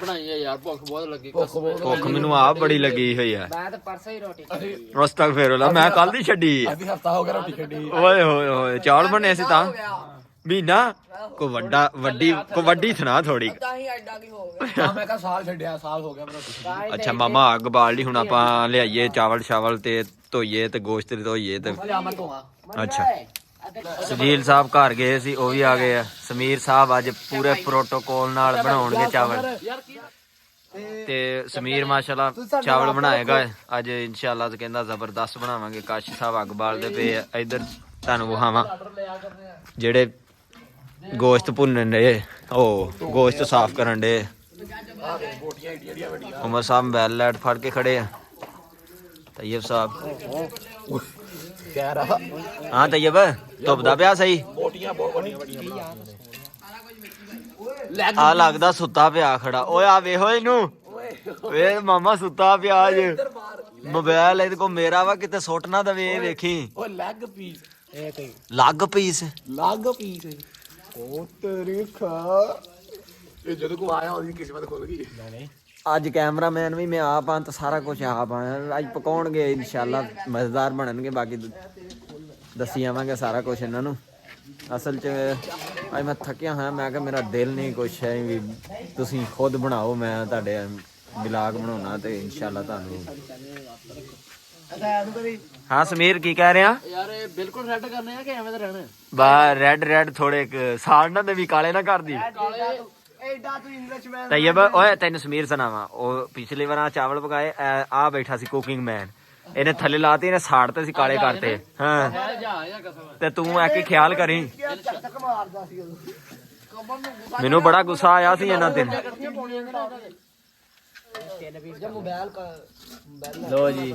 ਬਣਾਈਏ ਯਾਰ, ਭੁੱਖ ਬਹੁਤ ਲੱਗੀ। ਭੁੱਖ ਮੈਨੂੰ ਆਪ ਬੜੀ ਲੱਗੀ ਹੋਈ ਆ। ਮੈਂ ਤਾਂ ਪਰਸੋਂ ਹੀ ਰੋਟੀ ਖਾਈ। ਉਸ ਤੱਕ ਫੇਰ ਮੈਂ ਕੱਲ ਦੀ ਛੱਡੀ। ਅਭੀ ਹਫਤਾ ਹੋ ਗਿਆ ਰੋਟੀ ਛੱਡੀ। ਓਏ ਹੋਏ ਹੋਏ ਚਾਵਲ ਬਣੇ ਸੀ ਤਾਂ ਮਹੀਨਾ ਕੋ ਵੱਡੀ ਸੁਣਾ ਥੋੜੀ ਤਾਂ ਹੀ ਐਡਾ ਕੀ ਹੋ ਗਿਆ ਆ ਮੈਂ ਕਹਾ ਸਾਲ ਛੱਡਿਆ ਸਾਲ ਹੋ ਗਿਆ ਮੇਰਾ ਅੱਛਾ ਮਾਮਾ ਅੱਗ ਬਾਲ ਲਈ ਹੁਣ ਆਪਾਂ ਲਿਆਈਏ ਚਾਵਲ ਤੇ ਧੋਈਏ ਤੇ ਗੋਸ਼ਤ ਧੋਈਏ ਤੇ ਮੈਂ ਧੋਆ ਅੱਛਾ ਸੁਨੀਲ ਸਾਹਿਬ ਘਰ ਗਏ ਸੀ ਉਹ ਵੀ ਆ ਗਏ ਆ ਸਮੀਰ ਸਾਹਿਬ ਅੱਜ ਪੂਰੇ ਪ੍ਰੋਟੋਕੋਲ ਨਾਲ ਬਣਾਉਣਗੇ ਚਾਵਲ ਤੇ ਸਮੀਰ ਮਾਸ਼ਾਅੱਲਾ ਚਾਵਲ ਬਣਾਏਗਾ ਅੱਜ ਇਨਸ਼ਾਅੱਲਾ ਤੇ ਕਹਿੰਦਾ ਜ਼ਬਰਦਸਤ ਬਣਾਵਾਂਗੇ ਕਾਸ਼ੀ ਸਾਹਿਬ ਅੱਗ ਬਾਲਦੇ ਪਏ ਆ ਇੱਧਰ ਤੁਹਾਨੂੰ ਵਿਖਾਵਾਂ ਜਿਹੜੇ ਗੋਸ਼ਤ ਭੁੰਨਣ ਦੇ ਉਹ ਗੋਸ਼ਤ ਸਾਫ਼ ਕਰਨ ਦੇ ਉਮਰ ਸਾਹਿਬ ਮੋਬਾਈਲ ਲਾਈਟ ਫੜ ਕੇ ਖੜੇ ਆ ਤੈयब ਸਾਹਿਬ ਕਹਿ ਰਹਾ ਹਾਂ ਤैयब ਧੁੱਪਦਾ ਪਿਆ ਸਹੀ ਬੋਟੀਆਂ ਬਹੁਤ ਵੱਡੀਆਂ ਆ ਲੱਗਦਾ ਸੁੱਤਾ ਪਿਆ ਖੜਾ ਓਏ ਆ ਵੇਖੋ ਇਹਨੂੰ ਵੇ ਮਾਮਾ ਸੁੱਤਾ ਪਿਆ ਅੱਜ ਮੋਬਾਈਲ ਇਹਦੇ ਕੋ ਮੇਰਾ ਵਾ ਕਿਤੇ ਸੁੱਟ ਨਾ ਦਵੇ ਇਹ ਵੇਖੀ ਓਏ ਲੈਗ ਪੀਸ ਇਹ ਤੇ ਲੱਗ ਪੀਸ ਲੱਗ ਪੀਸ ਉਹ ਤੇਰੀ ਖਾ ਇਹ ਜਦੋਂ ਕੋ ਆਇਆ ਉਹਦੀ ਕਿਸਮਤ ਖੁੱਲ ਗਈ ਨਹੀਂ ਅੱਜ ਕੈਮਰਾਮੈਨ ਵੀ ਮੈਂ ਆਪ ਆਂ ਤੇ ਸਾਰਾ ਕੁਝ ਆਪ ਆਂ ਅੱਜ ਪਕਾਉਣਗੇ ਇਨਸ਼ਾਅੱਲਾ ਮਜ਼ੇਦਾਰ ਬਣਨਗੇ ਬਾਕੀ ਦੱਸੀ ਆਵਾਂਗੇ ਸਾਰਾ ਕੁਝ ਇਹਨਾਂ ਨੂੰ ਅਸਲ 'ਚ ਅੱਜ ਮੈਂ ਥੱਕਿਆ ਹਾਂ ਮੈਂ ਕਿਹਾ ਮੇਰਾ ਦਿਲ ਨਹੀਂ ਕੁਛ ਹੈ ਵੀ ਤੁਸੀਂ ਖੁਦ ਬਣਾਓ ਮੈਂ ਤੁਹਾਡੇ ਵਲੌਗ ਬਣਾਉਣਾ ਤੇ ਇਨਸ਼ਾਅੱਲਾ ਤੁਹਾਨੂੰ ਹਾਂ ਸਮੀਰ ਕੀ ਕਹਿ ਰਿਹਾ ਯਾਰ ਇਹ ਬਿਲਕੁਲ ਸੈੱਟ ਕਰਨੇ ਆ ਕਿ ਐਵੇਂ ਤਾਂ ਰਹਿਣਾ ਬਾ ਰੈਡ ਥੋੜੇ ਸਾੜਨਾ ਦੇ ਵੀ ਕਾਲੇ ਨਾ ਕਰਦੀ ਐਡਾ ਤੂੰ ਇੰਗਲਿਸ਼ਮੈਨ ਤैयब ਓਏ ਤੈਨੂੰ ਸਮੀਰ ਸੁਣਾਵਾਂ ਉਹ ਪਿਛਲੀ ਵਾਰ ਚਾਵਲ ਪਕਾਏ ਆ ਬੈਠਾ ਸੀ ਕੁਕਿੰਗ ਮੈਨ ਇਹਨੇ ਥੱਲੇ ਲਾਤੇ ਇਹਨੇ ਸਾੜਤੇ ਸੀ ਕਾਲੇ ਕਰਤੇ ਹਾਂ ਤੇ ਤੂੰ ਆ ਕੇ ਖਿਆਲ ਕਰੀ ਚੱਕ ਮਾਰਦਾ ਸੀ ਮੈਨੂੰ ਬੜਾ ਗੁੱਸਾ ਆਇਆ ਸੀ ਇਹਨਾਂ ਤੇ ਮੋਬਾਈਲ ਲੋ ਜੀ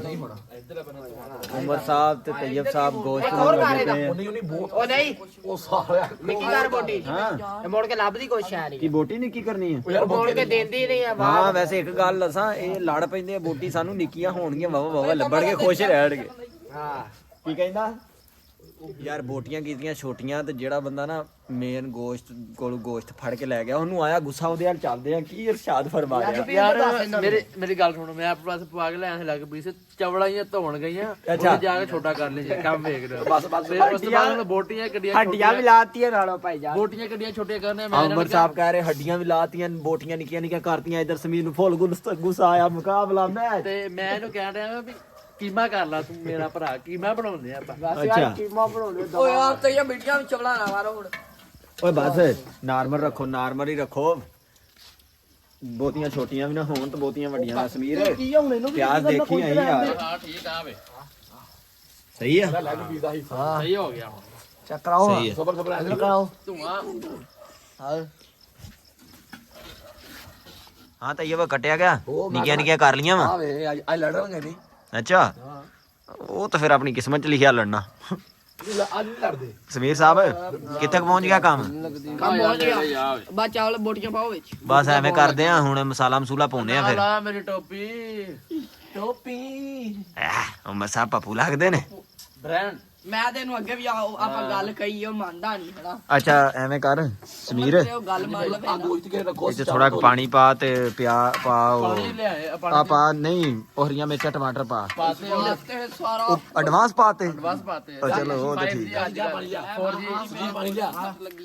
ਉਮਰ ਸਾਹਿਬ ਤੇ ਤैयब ਸਾਹਿਬ ਗੋਸ਼ਤ ਨੂੰ ਲੱਗੇ ਪਏ ਆ ਉਹਨੇ ਬਹੁਤ ਉਹ ਨਹੀਂ ਉਹ ਸਾਲਿਆ ਮਿੱਕੀ ਕਰ ਬੋਟੀ ਹਾਂ ਇਹ ਮੋੜ ਕੇ ਲੱਭਦੀ ਕੁਛ ਹੈ ਨਹੀਂ ਕੀ ਬੋਟੀ ਨਹੀਂ ਕੀ ਕਰਨੀ ਆ ਯਾਰ ਮੋੜ ਕੇ ਦਿੰਦੀ ਨਹੀਂ ਆ ਹਾਂ ਵੈਸੇ ਇੱਕ ਗੱਲ ਦੱਸਾਂ ਇਹ ਲੜ ਪੈਂਦੇ ਆ ਬੋਟੀ ਸਾਨੂੰ ਨਿੱਕੀਆਂ ਹੋਣਗੀਆਂ ਵਾਵਾ ਲੱਭਣਗੇ ਖੁਸ਼ ਰਹਿਣਗੇ ਹਾਂ ਕੀ ਕਹਿੰਦਾ ਯਾਰ ਬੋਟੀਆਂ ਕੀਤੀਆਂ ਛੋਟੀਆਂ ਤੇ ਜਿਹੜਾ ਬੰਦਾ ਨਾ ਮੇਨ ਗੋਸ਼ਤ ਕੋਲ ਗੋਸ਼ਤ ਫੜ ਕੇ ਲੈ ਗਿਆ ਉਹਨੂੰ ਆਇਆ ਗੁੱਸਾ ਉਹਦੇ ਨਾਲ ਚੱਲਦੇ ਆ ਕੀ ਇਰਸ਼ਾਦ ਫਰਮਾ ਰਿਹਾ ਯਾਰ ਮੇਰੀ ਗੱਲ ਸੁਣੋ ਮੈਂ ਆਪਣੇ ਪਾਸ ਪਵਾ ਕੇ ਲਿਆਇਆ ਸੀ ਲੱਗ ਪਈ ਸੀ ਚਵਲਾਂ ਹੀ ਧੋਣ ਗਈਆਂ ਉਹਨੇ ਜਾ ਕੇ ਛੋਟਾ ਕਰ ਲਿਆ ਕੰਮ ਵੇਖ ਰਿਹਾ ਬਸ ਉਸ ਤੋਂ ਬਾਅਦ ਬੋਟੀਆਂ ਕੱਢੀਆਂ ਹੱਡੀਆਂ ਵੀ ਲਾਤੀਆਂ ਨਾਲੋਂ ਭਾਈ ਜਾ ਬੋਟੀਆਂ ਕੱਢੀਆਂ ਛੋਟੀਆਂ ਕਰਨੇ ਮੈਂ ਉਮਰ ਸਾਹਿਬ ਕਹਿ ਰਹੇ ਹੱਡੀਆਂ ਵੀ ਲਾਤੀਆਂ ਬੋਟੀਆਂ ਨਿੱਕੀਆਂ ਨਿੱਕੀਆਂ ਕਰਤੀਆਂ ਇਧਰ ਸਮੀਰ ਨੂੰ ਫੁੱਲ ਗੁੱਸਾ ਆਇਆ ਮੁਕਾਬਲਾ ਮੈਚ ਤੇ ਮੈਂ ਇਹਨੂੰ ਕਹਿ ਰਿਹਾ ਵੀ ਕੀਮਾ ਕਰ ਲਾ ਤੂੰ ਮੇਰਾ ਭਰਾ ਕੀਮਾ ਬਣਾਉਂਦੇ ਆ ਆਪਾਂ ਅੱਛਾ ਕੀਮਾ ਬਣਾਉਣੇ ਓਏ ਯਾਰ ਤੇ ਇਹ ਮਿੱਟੀਆਂ ਵਿੱਚ ਚਵਲਾ ਨਾ ਮਾਰੋ ਹੁਣ ਓਏ ਬਸ ਨਾਰਮਲ ਰੱਖੋ ਨਾਰਮਲ ਹੀ ਰੱਖੋ ਬਹੁਤੀਆਂ ਛੋਟੀਆਂ ਵੀ ਨਾ ਹੋਣ ਤੇ ਬਹੁਤੀਆਂ ਵੱਡੀਆਂ ਨਾ ਸਮੀਰ ਕੀ ਹੁਣ ਇਹਨੂੰ ਪਿਆਜ਼ ਦੇਖੀ ਆਈ ਯਾਰ ਹਾਂ ਠੀਕ ਆ ਵੇ ਸਹੀ ਆ ਲੈਗ ਪੀਸ ਦਾ ਹੀ ਸਹੀ ਹੋ ਗਿਆ ਹੁਣ ਚੈੱਕ ਕਰਾਓ ਸਹੀ ਆ ਸਬਰ ਚੈੱਕ ਕਰਾਓ ਧੂਆਂ ਹਾਂ ਤैयब ਕੱਟਿਆ ਗਿਆ ਨਿੱਕੀਆਂ ਨਿੱਕੀਆਂ ਕਰ ਲੀਆਂ ਵਾ ਆ ਵੇ ਅੱਜ ਲੜਾਂਗੇ ਨਹੀਂ ਅੱਛਾ ਉਹ ਤਾਂ ਫਿਰ ਆਪਣੀ ਕਿਸਮਤ ਚ ਲਿਖਿਆ ਲੜਨਾ ਅੱਜ ਲੜਦੇ ਸਮੀਰ ਸਾਹਿਬ ਕਿੱਥੇ ਕੁ ਪਹੁੰਚ ਗਿਆ ਕੰਮ ਕੰਮ ਪਹੁੰਚ ਗਿਆ ਬਾ ਚਾਵਲ ਬੋਟੀਆਂ ਪਾਓ ਵਿੱਚ ਬਸ ਐਵੇਂ ਕਰਦੇ ਆ ਹੁਣ ਮਸਾਲਾ ਮਸੂਲਾ ਪਾਉਨੇ ਆ ਫਿਰ ਲਾ ਮੇਰੀ ਟੋਪੀ ਉਹ ਮਸਾ ਪਪੂ ਲੱਗਦੇ ਨੇ ਬ੍ਰਾਂਡ ਮੈਂ ਤੈਨੂੰ ਅੱਗੇ ਵੀ ਆਪਾਂ ਗੱਲ ਕਹੀ ਉਹ ਮੰਨਦਾ ਨਹੀਂ ਹਨਾ ਅੱਛਾ ਐਵੇਂ ਕਰ ਸਮੀਰ ਤੇ ਉਹ ਗੱਲ ਮੰਨ ਲਵੇ ਆ ਗੋਸ਼ਤ ਕੇ ਰੱਖੋ ਇਹ 'ਚ ਥੋੜਾ ਕੁ ਪਾਣੀ ਪਾ ਤੇ ਪਾਓ ਪਾਣੀ ਲਿਆਏ ਆ ਪਾ ਨਹੀਂ ਉਹ ਹਰੀਆਂ ਮਿਰਚਾਂ ਟਮਾਟਰ ਪਾ ਪਾਤੇ ਤੇ ਸਾਰਾ ਉਹ ਐਡਵਾਂਸ ਪਾਤੇ ਬਸ ਪਾਤੇ ਚਲੋ ਉਹ ਤਾਂ ਠੀਕ ਆ। 4G ਪਾਣੀ ਲਿਆ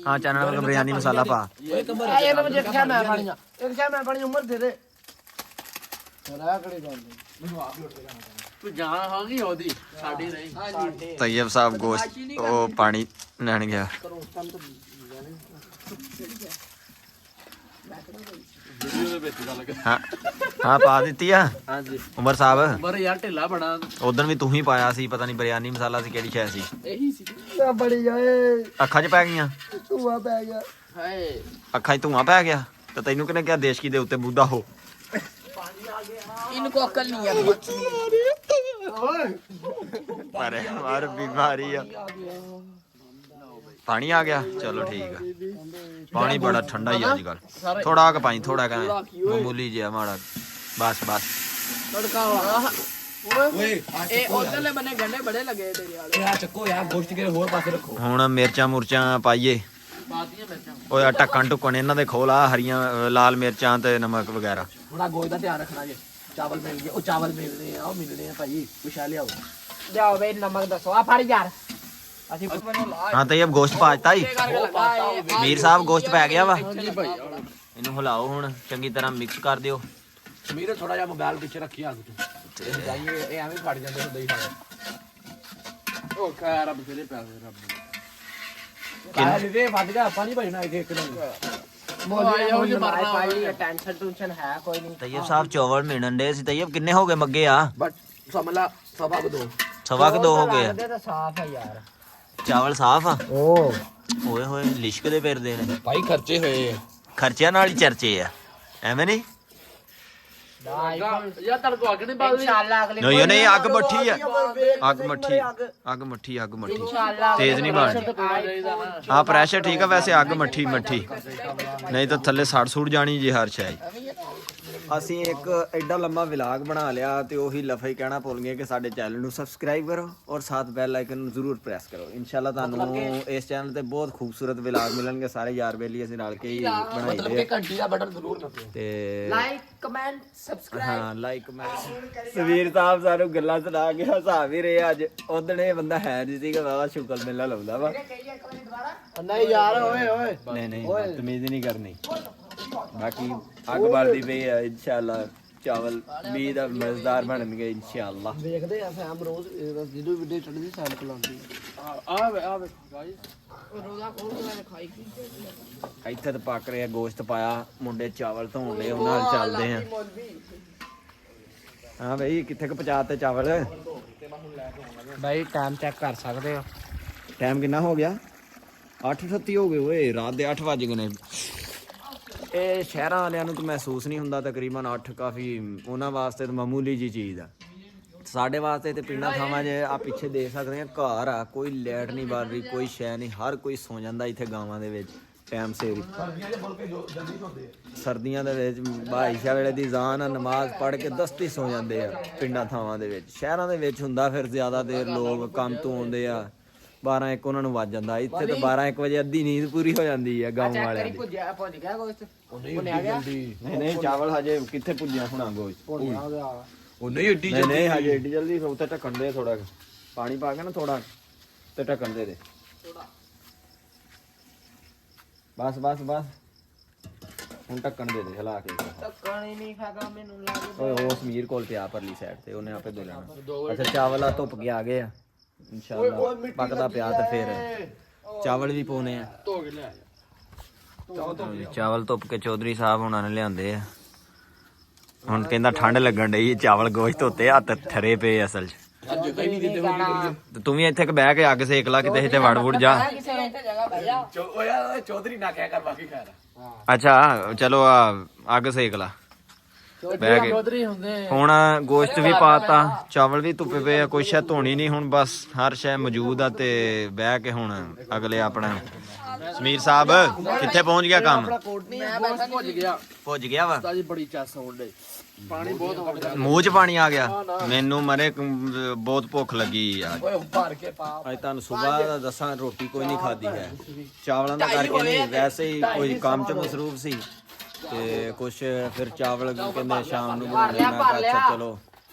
ਹਾਂ ਚਨਾ ਨਮਕ ਬਿਰਿਆਨੀ ਮਸਾਲਾ ਪਾ ਓਏ ਕਮਰ ਇਹ ਤਾਂ ਮੁਝੇ ਕਿਹਾ ਮੈਂ ਪਾਣੀਆਂ ਇੱਕ ਕਿਹਾ ਮੈਂ ਪਾਣੀ ਉਮਰ ਦੇ ਦੇ ਰਾਹ ਕੜੀ ਗੱਲ ਤੂੰ ਜਾਣ ਹੋਗੀ ਉਹਦੀ ਸਾਡੀ ਨਹੀਂ ਤैयब ਸਾਹਿਬ ਗੋਸ਼ਤ ਉਹ ਪਾਣੀ ਲੈਣ ਗਿਆ ਵੀਡੀਓ ਦੇ ਵਿੱਚ ਗੱਲ ਕਰ ਹਾਂ ਹਾਂ ਪਾ ਦਿੱਤੀ ਆ ਹਾਂਜੀ ਉਮਰ ਸਾਹਿਬ ਪਰ ਯਾਰ ਢਿੱਲਾ ਬਣਾ ਉਦੋਂ ਵੀ ਤੂੰ ਹੀ ਪਾਇਆ ਸੀ ਪਤਾ ਨਹੀਂ ਬਿਰਿਆਨੀ ਮਸਾਲਾ ਸੀ ਕਿਹੜੀ ਸ਼ੈ ਸੀ ਇਹੀ ਸੀ ਤਾਂ ਬੜੀ ਜਾਏ ਅੱਖਾਂ 'ਚ ਪੈ ਗਈਆਂ ਧੂਆ ਪੈ ਗਿਆ ਹਾਏ ਅੱਖਾਂ 'ਚ ਧੂਆਂ ਪੈ ਗਿਆ ਤੇ ਤੈਨੂੰ ਕਿਹਨੇ ਕਿਹਾ ਦੇਸ਼ਕੀ ਦੇ ਉੱਤੇ ਬੁੱਧਾ ਹੋ ਇनको अकल नहीं है ਪਰ ਹਮਾਰ ਬਿਮਾਰੀ ਆ ਪਾਣੀ ਆ ਗਿਆ ਚਲੋ ਠੀਕ ਆ ਪਾਣੀ ਬੜਾ ਠੰਡਾ ਹੀ ਅੱਜ ਕੱਲ ਥੋੜਾ ਕੁ ਪਾਣੀ ਥੋੜਾ ਕੁ ਮਾਮੂਲੀ ਜਿਹਾ ਮਾੜਾ ਬਸ तड़का ਓਏ ਇਹ ਉਧਰਲੇ ਬੰਨੇ ਗੰਡੇ ਬੜੇ ਲੱਗੇ ਤੇਰੇ ਵਾਲੇ ਯਾਰ ਚੱਕੋ ਯਾਰ ਗੋਸ਼ਤ ਕੇ ਹੋਰ ਪਾਸੇ ਰੱਖੋ ਹੁਣ ਮਿਰਚਾਂ ਮੁਰਚਾਂ ਪਾਈਏ ਪਾਤੀਆਂ ਮਿਰਚਾਂ ਓਏ ਆਹ ਢੱਕਣ ਢੁੱਕਣ ਇਹਨਾਂ ਦੇ ਖੋਲ ਆ ਹਰੀਆਂ ਲਾਲ ਮਿਰਚਾਂ ਤੇ ਨਮਕ ਵਗੈਰਾ ਥੋੜਾ ਗੋਸ਼ਤ ਦਾ ਧਿਆਨ ਰੱਖਣਾ ਜੇ ਚਾਵਲ ਮਿਲ ਗਏ ਉਹ ਚਾਵਲ ਮਿਲਦੇ ਆ ਉਹ ਮਿਲਣੇ ਆ ਭਾਈ ਵਿਸ਼ਾ ਲਿਆਓ ਜਾਓ ਬਈ ਨਮਕ ਦੱਸੋ ਆ ਫੜ ਯਾਰ ਅਸੀਂ ਮੈਨੂੰ ਲਾ हाँ तैयब गोश्त पाजता ही ਕਰਕੇ ਲੱਗਾ ਇਹ मीर साहब गोश्त पै गया वा ਜੀ ਭਾਈ ਇਹਨੂੰ ਹਿਲਾਓ ਹੁਣ ਚੰਗੀ ਤਰ੍ਹਾਂ ਮਿਕਸ ਕਰ ਦਿਓ ਮੇਰੇ ਥੋੜਾ ਜਿਹਾ ਮੋਬਾਈਲ ਪਿੱਛੇ ਰੱਖੀ ਹੱਥ ਤੇ ਜਾਈਏ ਇਹ ਐਵੇਂ ਫੜ ਜਾਂਦੇ ਹੁੰਦੇ ਹੀ ਸਾਰੇ ਉਹ ਖੈਰ ਰੱਬ ਤੇਰੇ ਪੈਸੇ ਰੱਬ ਕਾਹਲੀ ਦੇ ਵੱਜ ਗਿਆ ਆਪਾਂ ਨਹੀਂ ਭਜਣਾ ਇੱਥੇ ਇੱਕ ਦਿਨ ਮੋਲੀ ਪਾਈ ਟੈਨਸ਼ਨ ਟੈਨਸ਼ਨ ਹੈ ਕੋਈ ਨਹੀਂ ਤੈयब ਸਾਹਿਬ ਚੌਵਲ ਮਿਲਣ ਦੇ ਸੀ ਤੈयब ਕਿੰਨੇ ਹੋ ਗਏ ਮੱਗੇ ਆ ਬਟ ਸਮਲਾ ਸਵਾ ਦੋ ਸਵਾ ਕੁ 2 ਹੋ ਗਏ ਆ ਤਾਂ ਸਾਫ ਹੈ ਯਾਰ ਚਾਵਲ ਸਾਫ ਆ ਓ ਓਏ ਹੋਏ ਲਿਸ਼ਕਦੇ ਫਿਰਦੇ ਨੇ ਭਾਈ ਖਰਚੇ ਹੋਏ ਖਰਚਿਆਂ ਨਾਲ ਹੀ ਚਰਚੇ ਆ ਐਵੇਂ ਨਹੀਂ ਯਾ ਤੜ ਕੋ ਅੱਗ ਨਹੀਂ ਬਾਲਦੀ ਇਨਸ਼ਾਅੱਲਾ ਅਗਲੇ ਨਹੀਂ ਨਹੀਂ ਅੱਗ ਮੱਠੀ ਆ ਅੱਗ ਮੱਠੀ ਅੱਗ ਮੱਠੀ ਤੇਜ਼ ਨਹੀਂ ਬਾਲਣੀ ਹਾਂ ਪ੍ਰੈਸ਼ਰ ਠੀਕ ਆ ਵੈਸੇ ਅੱਗ ਮੱਠੀ ਨਹੀਂ ਤਾਂ ਥੱਲੇ ਸੜ ਸੁੜ ਜਾਣੀ ਜੀ ਹਰ ਸ਼ੈ ਅਸੀਂ ਇੱਕ ਐਡਾ ਲੰਮਾ ਵਲੌਗ ਬਣਾ ਲਿਆ ਤੇ ਉਹੀ ਲਫਾ ਹੀ ਕਹਿਣਾ ਭੁੱਲ ਗਏ ਕਿ ਸਾਡੇ ਚੈਨਲ ਨੂੰ ਸਬਸਕ੍ਰਾਈਬ ਕਰੋ ਔਰ ਸਾਥ ਬੈਲ ਆਈਕਨ ਨੂੰ ਜ਼ਰੂਰ ਪ੍ਰੈਸ ਕਰੋ ਇਨਸ਼ਾਅੱਲਾ ਤੁਹਾਨੂੰ ਇਸ ਚੈਨਲ ਤੇ ਬਹੁਤ ਖੂਬਸੂਰਤ ਵਲੌਗ ਮਿਲਣਗੇ ਸਾਰੇ ਯਾਰ ਬੇਲੀ ਅਸੀਂ ਰਲ ਕੇ ਹੀ ਬਣਾਈਦੇ ਆ ਘੰਟੀ ਦਾ ਬਟਨ ਜ਼ਰੂਰ ਨੱਪਿਓ ਤੇ ਲਾਈਕ ਕਮੈਂਟ ਸਬਸਕ੍ਰਾਈਬ ਹਾਂ ਲਾਈਕ ਮੈਂ ਸਵੀਰ ਸਾਹਿਬ ਸਾਨੂੰ ਗੱਲਾਂ ਸੁਣਾ ਕੇ ਹਸਾ ਵੀ ਰਹੇ ਅੱਜ ਉਦਣ ਇਹ ਬੰਦਾ ਹੈ ਨਹੀਂ ਸੀਗਾ ਵਾਵਾ ਸ਼ੁਕਰ ਮੇਲਾ ਲਾਉਂਦਾ ਵਾ ਨਹੀਂ ਯਾਰ ਓਏ ਨਹੀਂ ਤਮੀਜ਼ ਨਹੀਂ ਕਰਨੀ ਬਾਕੀ ਅੱਗ ਬਲਦੀ ਪਈ ਆ ਇਨਸ਼ਾਅੱਲਾ ਚਾਵਲ ਵੀ ਦਾ ਮਜ਼ੇਦਾਰ ਬਣਨਗੇ ਇਨਸ਼ਾਅੱਲਾ ਵੇਖਦੇ ਆ ਫੈਮ ਰੋਜ਼ ਜਦੋਂ ਵੀਡੀਓ ਚੜਦੀ ਸੈਂਪਲ ਆਉਂਦੀ ਆ ਵੇ ਗਾਇਸ ਰੋਜ਼ਾ ਖੋਲ ਕੇ ਮੈਂ ਖਾਈ ਇੱਥੇ ਤਾਂ ਪੱਕ ਰਿਹਾ ਗੋਸ਼ਤ ਪਾਇਆ ਮੁੰਡੇ ਚਾਵਲ ਧੋਣ ਦੇ ਉਹਨਾਂ ਨਾਲ ਚੱਲਦੇ ਆ ਹਾਂ ਬਈ ਕਿੱਥੇ ਕੁ ਪਹੁੰਚਾ ਤੇ ਚਾਵਲ ਬਾਈ ਟਾਈਮ ਚੈੱਕ ਕਰ ਸਕਦੇ ਹੋ ਟਾਈਮ ਕਿੰਨਾ ਹੋ ਗਿਆ 8:38 ਹੋ ਗਏ ਓਏ ਰਾਤ ਦੇ 8 ਵਜ ਗਏ ਨੇ ਇਹ ਸ਼ਹਿਰਾਂ ਵਾਲਿਆਂ ਨੂੰ ਤਾਂ ਮਹਿਸੂਸ ਨਹੀਂ ਹੁੰਦਾ ਤਕਰੀਬਨ 8 ਕਾਫੀ ਉਹਨਾਂ ਵਾਸਤੇ ਤਾਂ ਮਾਮੂਲੀ ਜੀ ਚੀਜ਼ ਆ ਸਾਡੇ ਵਾਸਤੇ ਤੇ ਪਿੰਡਾਂ ਥਾਵਾਂ 'ਚ ਆ ਪਿੱਛੇ ਦੇਖ ਸਕਦੇ ਆ ਘਰ ਆ ਕੋਈ ਲਾਈਟ ਨਹੀਂ ਬਲ ਰਹੀ ਕੋਈ ਸ਼ੈ ਨਹੀਂ ਹਰ ਕੋਈ ਸੌ ਜਾਂਦਾ ਇੱਥੇ ਗਾਵਾਂ ਦੇ ਵਿੱਚ ਟਾਈਮ ਸਿਰ ਹੀ ਸਰਦੀਆਂ ਦੇ ਵਿੱਚ ਬਾਈਸ਼ਾ ਵੇਲੇ ਦੀ ਜ਼ਾਨ ਨਮਾਜ਼ ਪੜ੍ਹ ਕੇ ਦਸਤੀ ਸੌ ਜਾਂਦੇ ਆ ਪਿੰਡਾਂ ਥਾਵਾਂ ਦੇ ਵਿੱਚ ਸ਼ਹਿਰਾਂ ਦੇ ਵਿੱਚ ਹੁੰਦਾ ਫਿਰ ਜ਼ਿਆਦਾ ਦੇਰ ਲੋਕ ਕੰਮ ਤੋਂ ਆਉਂਦੇ ਆ 12-1 ਉਹਨਾਂ ਨੂੰ ਵੱਜ ਜਾਂਦਾ ਇੱਥੇ ਤਾਂ 12-1 ਵਜੇ ਅੱਧੀ ਨੀਂਦ ਪੂਰੀ ਹੋ ਜਾਂਦੀ ਹੈ ਗਾਉਂ ਵਾਲਿਆਂ ਦੀ ਭੁੱਜ ਗਿਆ ਗੋਸ਼ਤ ਨਹੀਂ ਚਾਵਲ ਹਜੇ ਕਿੱਥੇ ਪੁੱਜਿਆ ਹੁਣਾ ਗੋਸ਼ਤ ਉਹ ਨਹੀਂ ਏਡੀ ਨਹੀਂ ਹਜੇ ਏਡੀ ਜਲਦੀ ਉੱਤੇ ਢੱਕਣ ਦੇ ਥੋੜਾ ਪਾਣੀ ਪਾ ਕੇ ਨਾ ਥੋੜਾ ਤੇ ਢੱਕਣ ਦੇ ਬਸ ਹੁਣ ਢੱਕਣ ਦੇ ਹਿਲਾ ਕੇ ਟੱਕਣ ਹੀ ਨਹੀਂ ਖਾਗਾ ਮੈਨੂੰ ਲੱਗ ਓਏ ਉਹ ਸਮੀਰ ਕੋਲ ਪਿਆ ਪਰਲੀ ਸਾਈਡ ਤੇ ਉਹਨੇ ਆਪੇ ਦੇ ਲੈਣਾ ਅੱਛਾ ਚਾਵਲ ਆ ਧੁੱਪ ਕੇ ਆ ਗਏ ਆ ਇਨਸ਼ਾਅੱਲਾ ਪੱਕਦਾ ਪਿਆ ਤੇ ਫਿਰ ਚਾਵਲ ਵੀ ਪਾਉਣੇ ਆ ਧੋ ਕੇ ਲੈ ਚਾਵਲ ਧੁੱਪ ਕੇ ਚੌਧਰੀ ਸਾਹਿਬ ਹੁਣਾਂ ਨੇ ਲਿਆਂਦੇ ਆ ਹੁਣ ਕਹਿੰਦਾ ਠੰਡ ਲੱਗਣ ਡਈ ਚਾਵਲ ਗੋਸ਼ਤ ਧੋਤੇ ਹੱਥ ਠਰੇ ਪਏ ਅਸਲ 'ਚ ਅੱਜ ਕਈ ਨਹੀਂ ਦਿੰਦੇ ਹੋਈ ਤੇ ਤੂੰ ਵੀ ਇੱਥੇ ਬਹਿ ਕੇ ਅੱਗ ਸੇਕ ਲਾ ਕਿਤੇ ਤੇ ਵੜ ਵੁੜ ਜਾ ਕਿਸੇ ਨੂੰ ਤੇ ਜਗ੍ਹਾ ਬਹਿ ਜਾ ਓਏ ਚੌਧਰੀ ਨਾ ਕਹਿ ਕਰ ਬਾਕੀ ਖੈਰ ਅੱਛਾ ਚਲੋ ਆ ਅੱਗ ਸੇਕ ਲਾ ਬਹਿ ਕੇ ਚੌਧਰੀ ਹੁੰਦੇ ਹੁਣ ਗੋਸ਼ਤ ਵੀ ਪਾਤਾ ਚਾਵਲ ਵੀ ਧੁੱਪੇ ਪਏ ਆ ਕੋਈ ਸ਼ੈ ਧੋਣੀ ਨਹੀਂ ਹੁਣ ਬਸ ਹਰ ਸ਼ੈ ਮੌਜੂਦ ਆ ਤੇ ਬਹਿ ਕੇ ਹੁਣ ਅਗਲੇ ਆਪਣਾ ਸਮੀਰ ਸਾਹਿਬ ਕਿੱਥੇ ਪਹੁੰਚ ਗਿਆ ਕੰਮ ਮੈਂ ਬਸ ਭੁੱਜ ਗਿਆ ਵਾ ਤਾਜੀ ਬੜੀ ਚੱਸ ਹੋਣ ਡੇ ਪਾਣੀ ਬਹੁਤ ਹੋ ਗਿਆ ਮੂੰਹ 'ਚ ਪਾਣੀ ਆ ਗਿਆ ਮੈਨੂੰ ਮਰੇ ਬਹੁਤ ਭੁੱਖ ਲੱਗੀ ਅੱਜ ਓਏ ਭਰ ਕੇ ਪਾ ਅੱਜ ਤੁਹਾਨੂੰ ਸਵੇਰ ਦਾ ਦੱਸਾਂ ਰੋਟੀ ਕੋਈ ਨਹੀਂ ਖਾਦੀ ਹੈ ਚਾਵਲਾਂ ਦਾ ਕਰਕੇ ਨਹੀਂ ਵੈਸੇ ਹੀ ਕੋਈ ਕੰਮ 'ਚ ਮਸਰੂਫ ਸੀ ਤੇ ਕੁਛ ਫਿਰ ਚਾਵਲ ਕਹਿੰਦੇ ਸ਼ਾਮ ਨੂੰ ਬਣਾਉਣੇ ਮੈਂ ਕਿਹਾ ਅੱਛਾ ਚਲੋ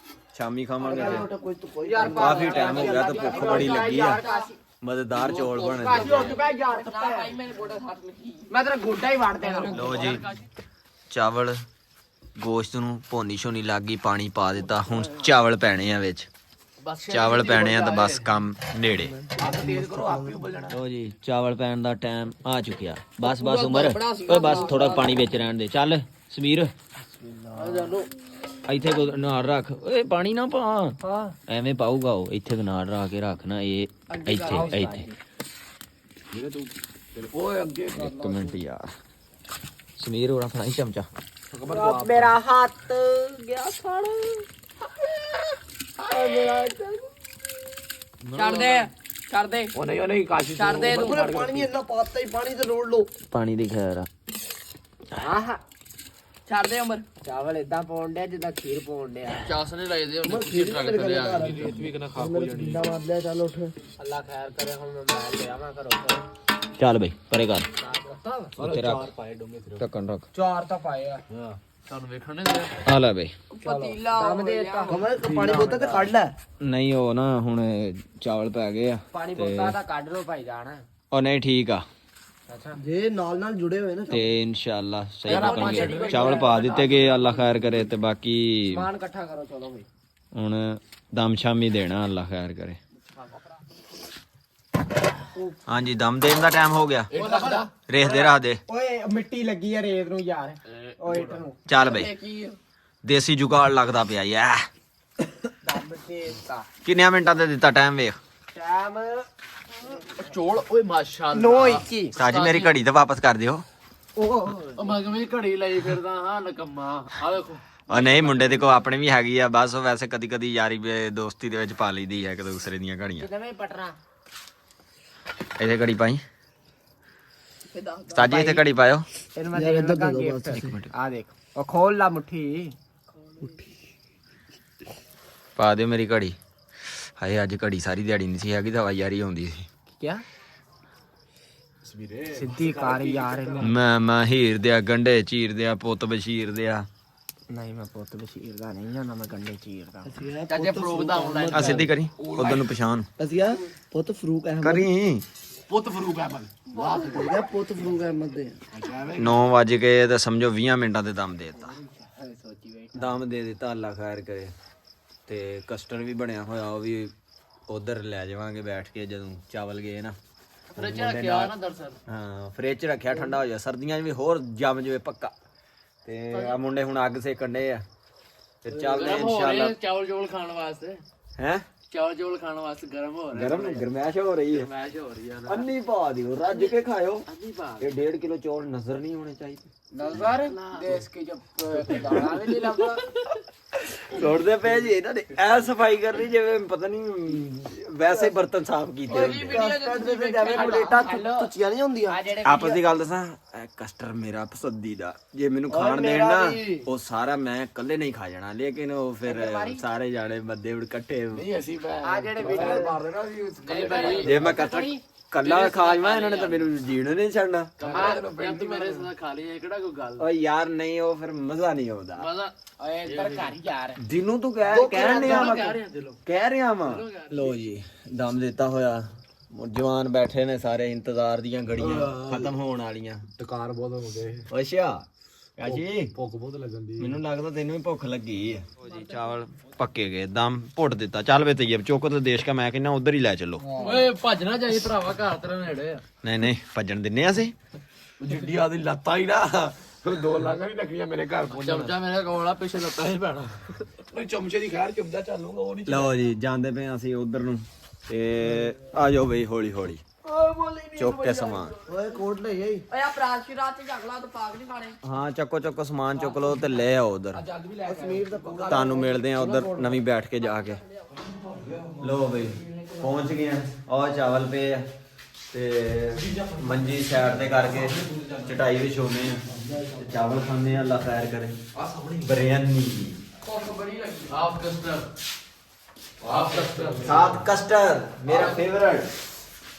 ਸ਼ਾਮੀ ਖਾਵਾਂਗੇ ਫਿਰ ਕਾਫੀ ਟਾਈਮ ਹੋ ਗਿਆ ਤੇ ਭੁੱਖ ਬੜੀ ਲੱਗੀ ਆ ਮਜ਼ੇਦਾਰ ਚੌਲ ਬਣੇ ਮੈਂ ਤੇਰਾ ਗੋਡਾ ਹੀ ਵੜ ਦੇਣਾ ਲੋ ਜੀ ਚਾਵਲ ਗੋਸ਼ਤ ਨੂੰ ਭੋਨੀ ਸ਼ੋਨੀ ਲੱਗ ਗਈ ਪਾਣੀ ਪਾ ਦਿੱਤਾ ਹੁਣ ਚਾਵਲ ਪੈਣੇ ਆ ਵਿੱਚ ਚਾਵਲ ਪੈਣੇ ਆ ਤਾਂ ਬਸ ਕੰਮ ਨੇੜੇ ਲੋ ਜੀ ਚਾਵਲ ਪੈਣ ਦਾ ਟਾਈਮ ਆ ਚੁੱਕਿਆ ਬਸ ਉਮਰ ਓਏ ਬਸ ਥੋੜਾ ਪਾਣੀ ਵਿੱਚ ਰਹਿਣ ਦੇ ਚੱਲ ਸਮੀਰ ਇੱਥੇ ਕੋ ਨਾਲ ਰੱਖ ਓਏ ਪਾਣੀ ਨਾ ਪਾ ਐਵੇਂ ਪਾਊਗਾ ਉਹ ਇੱਥੇ ਨਾਲ ਰੱਖ ਕੇ ਰੱਖਣਾ ਇਹ ਇੱਥੇ ਓਏ ਅੱਗੇ ਇੱਕ ਮਿੰਟ ਯਾਰ ਸਮੀਰ ਹੋਣਾ ਫੜਾਈ ਚਮਚਾ ਮੇਰਾ ਹੱਥ ਗਿਆ ਫੜ ਛੱਡ ਦੇ ਉਹ ਨਹੀਂ ਕਾਸ਼ੀ ਛੱਡ ਦੇ ਤੂੰ ਪਾਣੀ ਇੰਨਾ ਪਾਤਾ ਹੀ ਪਾਣੀ ਤੇ ਰੋੜ ਲੋ ਪਾਣੀ ਦੀ ਖੈਰ ਆ ਆਹ ਛੱਡ ਦੇ ਉਮਰ ਚਾਵਲ ਇਦਾਂ ਪਾਉਣ ਡਿਆ ਜਿੱਦਾਂ ਖੀਰ ਪਾਉਣ ਡਿਆ ਚਾਸ ਨਹੀਂ ਲਾਈਦੇ ਉਹਨੇ ਖੀਰ ਟਰੱਕ ਤੇ ਲਿਆ ਰੇਤ ਵੀ ਕਿੰਨਾ ਖਾ ਹੋ ਜਾਣੀ ਮਾਰ ਲਿਆ ਚੱਲ ਉੱਠ ਅੱਲਾ ਖੈਰ ਕਰੇ ਹੁਣ ਮੈਂ ਲਿਆ ਮੈਂ ਘਰੋਂ ਚੱਲ ਬਈ ਪਰੇ ਕਰ ਦਿੱਤਾ ਉੱਥੇ ਰੱਖ ਢੱਕਣ ਰੱਖ ਚਾਰ ਤਾਂ ਪਾਏ ਆ ਤੁਹਾਨੂੰ ਵੇਖਣ ਨੇ ਦੇ ਆ ਲੈ ਬਈ ਪਤੀਲਾ ਦਮ ਦੇ ਦਿੱਤਾ ਕਮਲ ਪਾਣੀ ਬੋਤਲ ਤੇ ਕੱਢ ਲੈ ਨਹੀਂ ਉਹ ਨਾ ਹੁਣ ਚਾਵਲ ਪੈ ਗਏ ਆ ਪਾਣੀ ਤੇ- ਬੋਤਲ ਦਾ ਕੱਢ ਲਓ ਭਾਈ ਜਾਨ ਉਹ ਨਹੀਂ ਠੀਕ ਆ ਅੱਛਾ ਜੇ ਨਾਲ ਜੁੜੇ ਹੋਏ ਨਾ ਤੇ ਇਨਸ਼ਾਅੱਲਾ ਸਹੀ ਲੱਗਣਗੇ ਚਾਵਲ ਪਾ ਦਿੱਤੇ ਗਏ ਅੱਲਾ ਖੈਰ ਕਰੇ ਤੇ ਬਾਕੀ ਸਮਾਨ ਇਕੱਠਾ ਕਰੋ ਚਲੋ ਬਈ ਹੁਣ ਦਮ ਸ਼ਾਮੀ ਦੇਣਾ ਅੱਲਾ ਖੈਰ ਕਰੇ ਹਾਂਜੀ ਦਮ ਦੇਣ ਦਾ ਟਾਈਮ ਹੋ ਗਿਆ ਰੇਖ ਦੇ ਰਾਹ ਦੇ ਓਏ ਮਿੱਟੀ ਲੱਗੀ ਆ ਰੇਤ ਨੂੰ ਯਾਰ ਓਏ ਇੱਟ ਨੂੰ ਚੱਲ ਬਈ ਕੀ ਦੇਸੀ ਜੁਗਾੜ ਲੱਗਦਾ ਪਿਆ ਯਾ ਦਮ ਦੇਤਾ ਕਿੰਨੇ ਮਿੰਟਾਂ ਤੇ ਦਿੱਤਾ ਟਾਈਮ ਵੇਖ ਟਾਈਮ ਚੋਲ ਓਏ ਮਾਸ਼ਾਅੱਲਾ 9:21 ਸਾਜੀ ਮੇਰੀ ਘੜੀ ਤੇ ਵਾਪਸ ਕਰ ਦਿਓ ਉਹ ਮੈਂ ਕਿਵੇਂ ਘੜੀ ਲਈ ਫਿਰਦਾ ਹਾਂ ਨਕਮਾ ਆ ਵੇਖੋ ਉਹ ਨਹੀਂ ਮੁੰਡੇ ਦੇ ਕੋ ਆਪਣੇ ਵੀ ਹੈਗੀ ਆ ਬਸ ਉਹ ਵੈਸੇ ਕਦੀ ਕਦੀ ਯਾਰੀ ਦੋਸਤੀ ਦੇ ਵਿੱਚ ਪਾ ਲਈਦੀ ਹੈ ਇੱਕ ਦੂਸਰੇ ਦੀਆਂ ਘੜੀਆਂ ਨਵੇਂ ਪਟਨਾ ਇਹਦੇ ਘੜੀ ਪਾਈ ਫੇ ਦੱਸ ਸਾਜੀ ਇੱਥੇ ਘੜੀ ਪਾਇਓ ਇਹਨੂੰ ਮੈਂ ਦੇਣ ਲੱਗਾ ਗਿਫਟ ਆ ਦੇਖ ਉਹ ਖੋਲ ਲਾ ਮੁੱਠੀ ਪਾ ਦਿਓ ਮੇਰੀ ਘੜੀ ਹਾਏ ਅੱਜ ਘੜੀ ਸਾਰੀ ਦਿਹਾੜੀ ਨਹੀਂ ਸੀ ਹੈਗੀ ਤਾਂ ਹਵਾ ਯਾਰੀ ਆਉਂਦੀ ਸੀ ਕਿਆ ਸਿੱਧੀ ਕਾਰ ਯਾਰ ਮੈਂ ਹੀਰ ਦਿਆ ਗੰਢੇ ਚੀਰ ਦਿਆ ਪੁੱਤ ਬਸ਼ੀਰ ਦਿਆ ਨਹੀਂ ਮੈਂ ਪੁੱਤ ਬਸ਼ੀਰ ਦਾ ਨਹੀਂ ਜਾਣਾ ਮੈਂ ਗੰਡੇ ਚੀਰਦਾ ਚਾਚੇ ਫਰੂਕ ਦਾ ਆਨਲਾਈਨ ਆ ਸਿੱਧੀ ਕਰੀ ਉਧਰ ਨੂੰ ਪਛਾਣ ਅਸੀਂ ਆ ਪੁੱਤ ਫਰੂਕ ਅਹਿਮਦ ਕਰੀ ਪੁੱਤ ਫਰੂਕ ਅਹਿਮਦ ਵਾਹ ਗਿਆ ਪੁੱਤ ਫਰੂਕ ਅਹਿਮਦ ਦੇ 9 ਵਜ ਗਏ ਤਾਂ ਸਮਝੋ 20 ਮਿੰਟਾਂ ਤੇ ਦਮ ਦੇ ਦਿੱਤਾ ਦਮ ਦੇ ਦਿੱਤਾ ਅੱਲਾ ਖੈਰ ਕਰੇ ਤੇ ਕਸਟਰਡ ਵੀ ਬਣਿਆ ਹੋਇਆ ਉਹ ਵੀ ਉਧਰ ਲੈ ਜਾਵਾਂਗੇ ਬੈਠ ਕੇ ਜਦੋਂ ਚਾਵਲ ਗਏ ਨਾ ਫਰਿੱਜ ਰੱਖਿਆ ਨਾ ਦਰਸਲ ਹਾਂ ਫ੍ਰਿਜ 'ਚ ਰੱਖਿਆ ਠੰਡਾ ਹੋ ਜਾ ਸਰਦੀਆਂ 'ਚ ਵੀ ਹੋਰ ਜੰਮ ਜਾਵੇ ਪੱਕਾ ਤੇ ਆ ਮੁੰਡੇ ਹੁਣ ਅੱਗ ਸੇਕਣ ਡੇ ਆ ਫਿਰ ਚੱਲਦੇ ਇਨਸ਼ਾਅੱਲਾ ਚਾਵਲ ਚੋਲ ਖਾਣ ਵਾਸਤੇ ਹੈ ਚਾਵਲ ਚੋਲ ਖਾਣ ਵਾਸਤੇ ਗਰਮ ਹੋ ਰਿਹਾ ਗਰਮ ਗਰਮੈਸ਼ ਹੋ ਰਹੀ ਹੈ ਮੈਚ ਹੋ ਰਹੀ ਆ ਅੰਨੀ ਪਾ ਦਿਓ ਰੱਜ ਕੇ ਖਾਇਓ ਅੰਨੀ ਪਾ ਇਹ 1.5 ਕਿਲੋ ਚੌਲ ਨਜ਼ਰ ਨਹੀਂ ਹੋਣੇ ਚਾਹੀਦੇ ਨਜ਼ਰ ਦੇਸ਼ ਕੀ ਜਬ ਦਾਣਾ ਵੀ ਨਹੀਂ ਲੱਭਦਾ ਤੋੜਦੇ ਪਏ ਜੀ ਇਹਨਾਂ ਨੇ ਐ ਸਫਾਈ ਕਰਨੀ ਜਿਵੇਂ ਪਤਾ ਨਹੀਂ ਵੈਸੇ ਬਰਤਨ ਸਾਫ਼ ਕੀਤੇ ਹੁੰਦੇ ਜਿਵੇਂ ਪਲੇਟਾਂ ਤੁੱਚੀਆਂ ਨਹੀਂ ਹੁੰਦੀਆਂ ਆਪਸ ਦੀ ਗੱਲ ਦੱਸਾਂ ਇਹ ਕਸਟਰ ਮੇਰਾ ਪਸੰਦੀਦਾ ਜੇ ਮੈਨੂੰ ਖਾਣ ਦੇਣ ਨਾ ਉਹ ਸਾਰਾ ਮੈਂ ਇਕੱਲੇ ਨਹੀਂ ਖਾ ਜਾਣਾ ਲੇਕਿਨ ਉਹ ਫਿਰ ਸਾਰੇ ਜਾਣੇ ਬੰਦੇ ਇਕੱਠੇ ਨਹੀਂ ਅਸੀਂ ਆ ਜਿਹੜੇ ਵੀਡੀਓ ਮਾਰ ਦੇਣਾ ਸੀ ਭਾਈ ਜੇ ਮੈਂ ਕਸਟਰ ਕੱਲਾ ਖਾ ਜਾਵਾਂ ਇਹਨਾਂ ਨੇ ਤਾਂ ਮੈਨੂੰ ਜੀਣ ਨਹੀਂ ਛੱਡਣਾ ਜਦ ਤੂੰ ਮੇਰੇ ਸਾਥ ਖਾ ਲਈ ਕਿਹੜਾ ਕੋਈ ਗੱਲ ਓ ਯਾਰ ਨਹੀਂ ਉਹ ਫਿਰ ਮਜ਼ਾ ਨਹੀਂ ਆਉਂਦਾ ਮਜ਼ਾ ਓਏ ਇੱਧਰ ਘਰ ਯਾਰ ਦਿਨੋਂ ਤੂੰ ਕਹਿ ਰਿਹਾ ਵਾਂ ਲੋ ਜੀ ਦਮ ਦਿੱਤਾ ਹੋਇਆ ਜਵਾਨ ਬੈਠੇ ਨੇ ਸਾਰੇ ਇੰਤਜ਼ਾਰ ਦੀਆਂ ਘੜੀਆਂ ਖਤਮ ਹੋਣ ਵਾਲੀਆਂ ਟਕਾਰ ਬਹੁਤ ਹੋ ਗਏ ਅੱਛਾ ਕਾਜੀ ਭੁੱਖ ਬਹੁਤ ਲੱਗਣ ਦੀ ਮੈਨੂੰ ਲੱਗਦਾ ਤੈਨੂੰ ਵੀ ਭੁੱਖ ਲੱਗੀ ਹੈ ਓ ਜੀ ਚਾਵਲ ਪੱਕੇ ਗਏ ਦਮ ਪੁੱਟ ਦਿੱਤਾ ਚੱਲ ਵੇ ਤਈਬ ਚੋਕੋ ਤੇ ਦੇਸ਼ ਕਾ ਮੈਂ ਕਹਿੰਦਾ ਉਧਰ ਹੀ ਲੈ ਚੱਲੋ ਓਏ ਭੱਜਣਾ ਚਾਹੀਏ ਭਰਾਵਾ ਘਰ ਤੇਰੇ ਨੇੜੇ ਆ ਨਹੀਂ ਭੱਜਣ ਦਿੰਨੇ ਆ ਅਸੀਂ ਜਿੱਡੀਆਂ ਦੀ ਲੱਤਾਂ ਹੀ ਨਾ ਫਿਰ 2 ਲੱਖ ਵੀ ਲੱਗੀਆਂ ਮੇਰੇ ਘਰ ਪਹੁੰਚਣ ਚਮਚਾ ਮੇਰੇ ਕੋਲ ਆ ਪਿੱਛੇ ਲੱਤਾਂ ਹੀ ਪੈਣਾ ਓਏ ਚਮਚੇ ਦੀ ਖੈਰ ਚੁੱਪਦਾ ਚੱਲੂਗਾ ਉਹ ਨਹੀਂ ਲਓ ਜੀ ਜਾਂਦੇ ਪਏ ਅਸੀਂ ਉਧਰ ਨੂੰ ਤੇ ਆ ਜਾਓ ਬਈ ਹੌਲੀ ਹੌਲੀ ਚੁੱਕ ਕੇ ਸਮਾਨ ਓਏ ਕੋਟ ਲੈ ਆਈ ਓਏ ਆ ਪ੍ਰਾਚੀ ਰਾਤ ਤੇ ਜਗਲਾ ਤੋਂ ਪਾਗ ਨਹੀਂ ਖਾਣੇ ਹਾਂ ਚੱਕੋ ਸਮਾਨ ਚੁੱਕ ਲਓ ਤੇ ਲੈ ਆਓ ਉਧਰ ਤੁਹਾਨੂੰ ਮਿਲਦੇ ਆ ਉਧਰ ਨਵੀਂ ਬੈਠ ਕੇ ਜਾ ਕੇ ਲੋ ਬਈ ਪਹੁੰਚ ਗਏ ਆ ਔਰ ਚਾਵਲ ਪਏ ਆ ਤੇ ਮੰਜੀ ਸਾਈਡ ਤੇ ਕਰਕੇ ਚਟਾਈ ਵਿਛਾਉਨੇ ਆ ਤੇ ਚਾਵਲ ਖਾਂਦੇ ਆ ਅੱਲਾ ਖੈਰ ਕਰੇ ਬਿਰਿਆਨੀ ਭੁੱਖ ਬੜੀ ਲੱਗੀ ਹਾਫ ਕਸਟਰ ਸਾਥ ਕਸਟਰ ਮੇਰਾ ਫੇਵਰਿਟ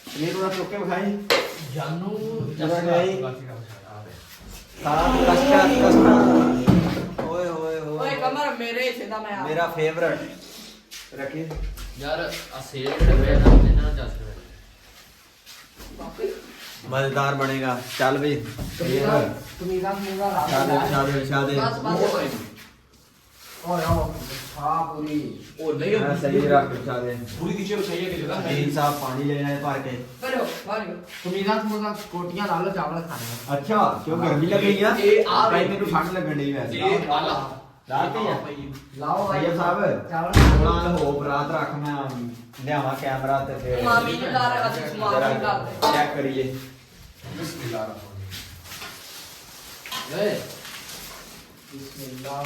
ਪਨੀਰ ਵਾਲਾ ਚੁੱਕ ਕੇ ਖਾਈ ਜਾਨੂ ਖਾਈ ਸਾਥ ਕਸਟਰ ਓਏ ਓਏ ਕਮਰ ਮੇਰੇ ਹਿੱਸੇ ਦਾ ਮੈਂ ਆ ਮੇਰਾ ਫੇਵਰਿਟ ਰੱਖੀ ਯਾਰ ਆ ਸੇਬ ਡੱਬੇ ਨਾ ਇਹਨਾਂ ਨਾਲ ਜਸ ਮਜ਼ੇਦਾਰ ਬਣੇਗਾ ਚੱਲ ਬਈ ਤੁਮੀਰਾ ਮੂਰਾ ਸ਼ਾਦੇ ਬਸ ਓਏ ਓ ਖਾ ਪੂਰੀ ਉਹ ਨਹੀਂ ਮੈਂ ਸਹੀ ਰੱਖ ਸ਼ਾਦੇ ਪੂਰੀ ਕਿਚਨ ਸਹੀ ਹੈ ਕਿ ਜਗ੍ਹਾ ਜੀ ਸਾਹਿਬ ਪਾਣੀ ਲੈ ਆਏ ਭਰ ਕੇ ਬਰੋ ਬਾਰੀ ਤੁਮੀਰਾ ਮੂਰਾ ਕੋਟੀਆਂ ਲਾ ਲਓ ਚਾਵਲ ਖਾਣੇ ਅੱਛਾ ਕਿਉਂ ਗਰਮੀ ਲੱਗ ਗਈ ਆ ਇਹ ਆ ਭਾਈ ਮੈਨੂੰ ਠੰਡ ਲੱਗਣ ਡਈ ਵੈਸੇ ਇਹ ਆਲਾ ਲਾਤੇ ਆ ਲਾਓ ਭਾਈ ਸਾਹਿਬ ਚਾਵਲ ਥੋੜਾ ਹੋ ਬਰਾਤ ਰੱਖ ਮੈਂ ਲਿਆਵਾਂ ਕੈਮਰਾ ਤੇ ਫਿਰ ਮਾਮੀ ਨੂੰ ਲਾ ਰਿਹਾ ਅਸੀਂ ਸਮਾਨ ਵੀ ਕਰਦੇ ਚੈੱਕ ਕਰੀਏ ਏ ਬਿਸਮਿਲ੍ਲਾ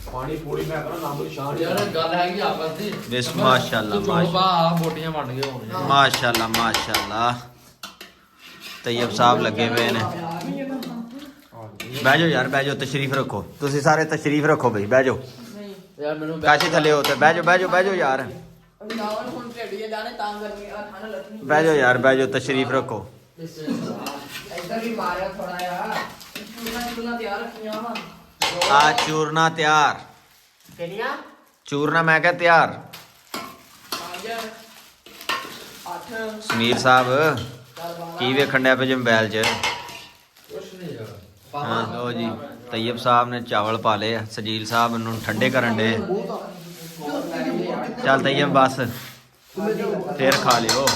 ਪਾਣੀ ਪੂਰੀ ਮੈਂ ਕਰਾਂ ਨਾਮ ਨਿਸ਼ਾਨ ਯਾਰ ਗੱਲ ਹੈਗੀ ਆਪਸ ਦੀ ਬਸ ਮਾਸ਼ਾਅੱਲਾ ਮਾਸ਼ਾਅੱਲਾ ਮੋਟੀਆਂ ਬਣ ਗਏ ਹੋਣੀਆਂ ਮਾਸ਼ਾਅੱਲਾ ਤੈਯਬ ਸਾਹਿਬ ਲੱਗੇ ਪਏ ਨੇ ਬਹਿ ਜਾਓ ਯਾਰ ਬਹਿ ਜਾਓ ਤਸ਼ਰੀਫ ਰੱਖੋ ਤੁਸੀਂ ਸਾਰੇ ਤਸ਼ਰੀਫ ਰੱਖੋ ਬਈ ਬਹਿ ਜਾਓ ਯਾਰ ਮੈਨੂੰ ਕਾਸ਼ੀ ਥੱਲੇ ਹੋ ਤੇ ਬਹਿ ਜਾਓ ਯਾਰ ਨਾਵਨ ਹੁਣ ਢੇੜੀਏ ਜਾਣੇ ਤਾਂ ਗਰਮੀ ਆ ਠੰਡ ਲੱਗਣੀ ਬਹਿ ਜਾਓ ਯਾਰ ਬਹਿ ਜਾਓ ਤਸ਼ਰੀਫ ਰੱਖੋ ਇੱਧਰ ਵੀ ਮਾਰਿਆ ਥੋੜਾ ਆ ਚੂਨਾ ਤਿਆਰ ਰੱਖੀਆਂ ਵਾ ਆ ਚੂਰਨਾ ਤਿਆਰ ਕਿਹੜੀਆਂ ਚੂਰਨਾ ਮੈਂ ਕਿਹਾ ਤਿਆਰ 5 8 ਸਮੀਰ ਸਾਹਿਬ ਕੀ ਵੇਖਣ ਡਿਆ ਪਏ ਜੇ ਮੋਬਾਈਲ 'ਚ ਕੁਛ ਨਹੀਂ ਯਾਰ ਹਾਂ ਲੋ ਜੀ ਤੈयब ਸਾਹਿਬ ਨੇ ਚਾਵਲ ਪਾ ਲਏ ਆ, ਸਜੀਲ ਸਾਹਿਬ ਨੂੰ ਠੰਡੇ ਕਰਨ ਡੇ ਚੱਲ ਤੈयब ਬਸ ਫੇਰ ਖਾ ਲਿਓ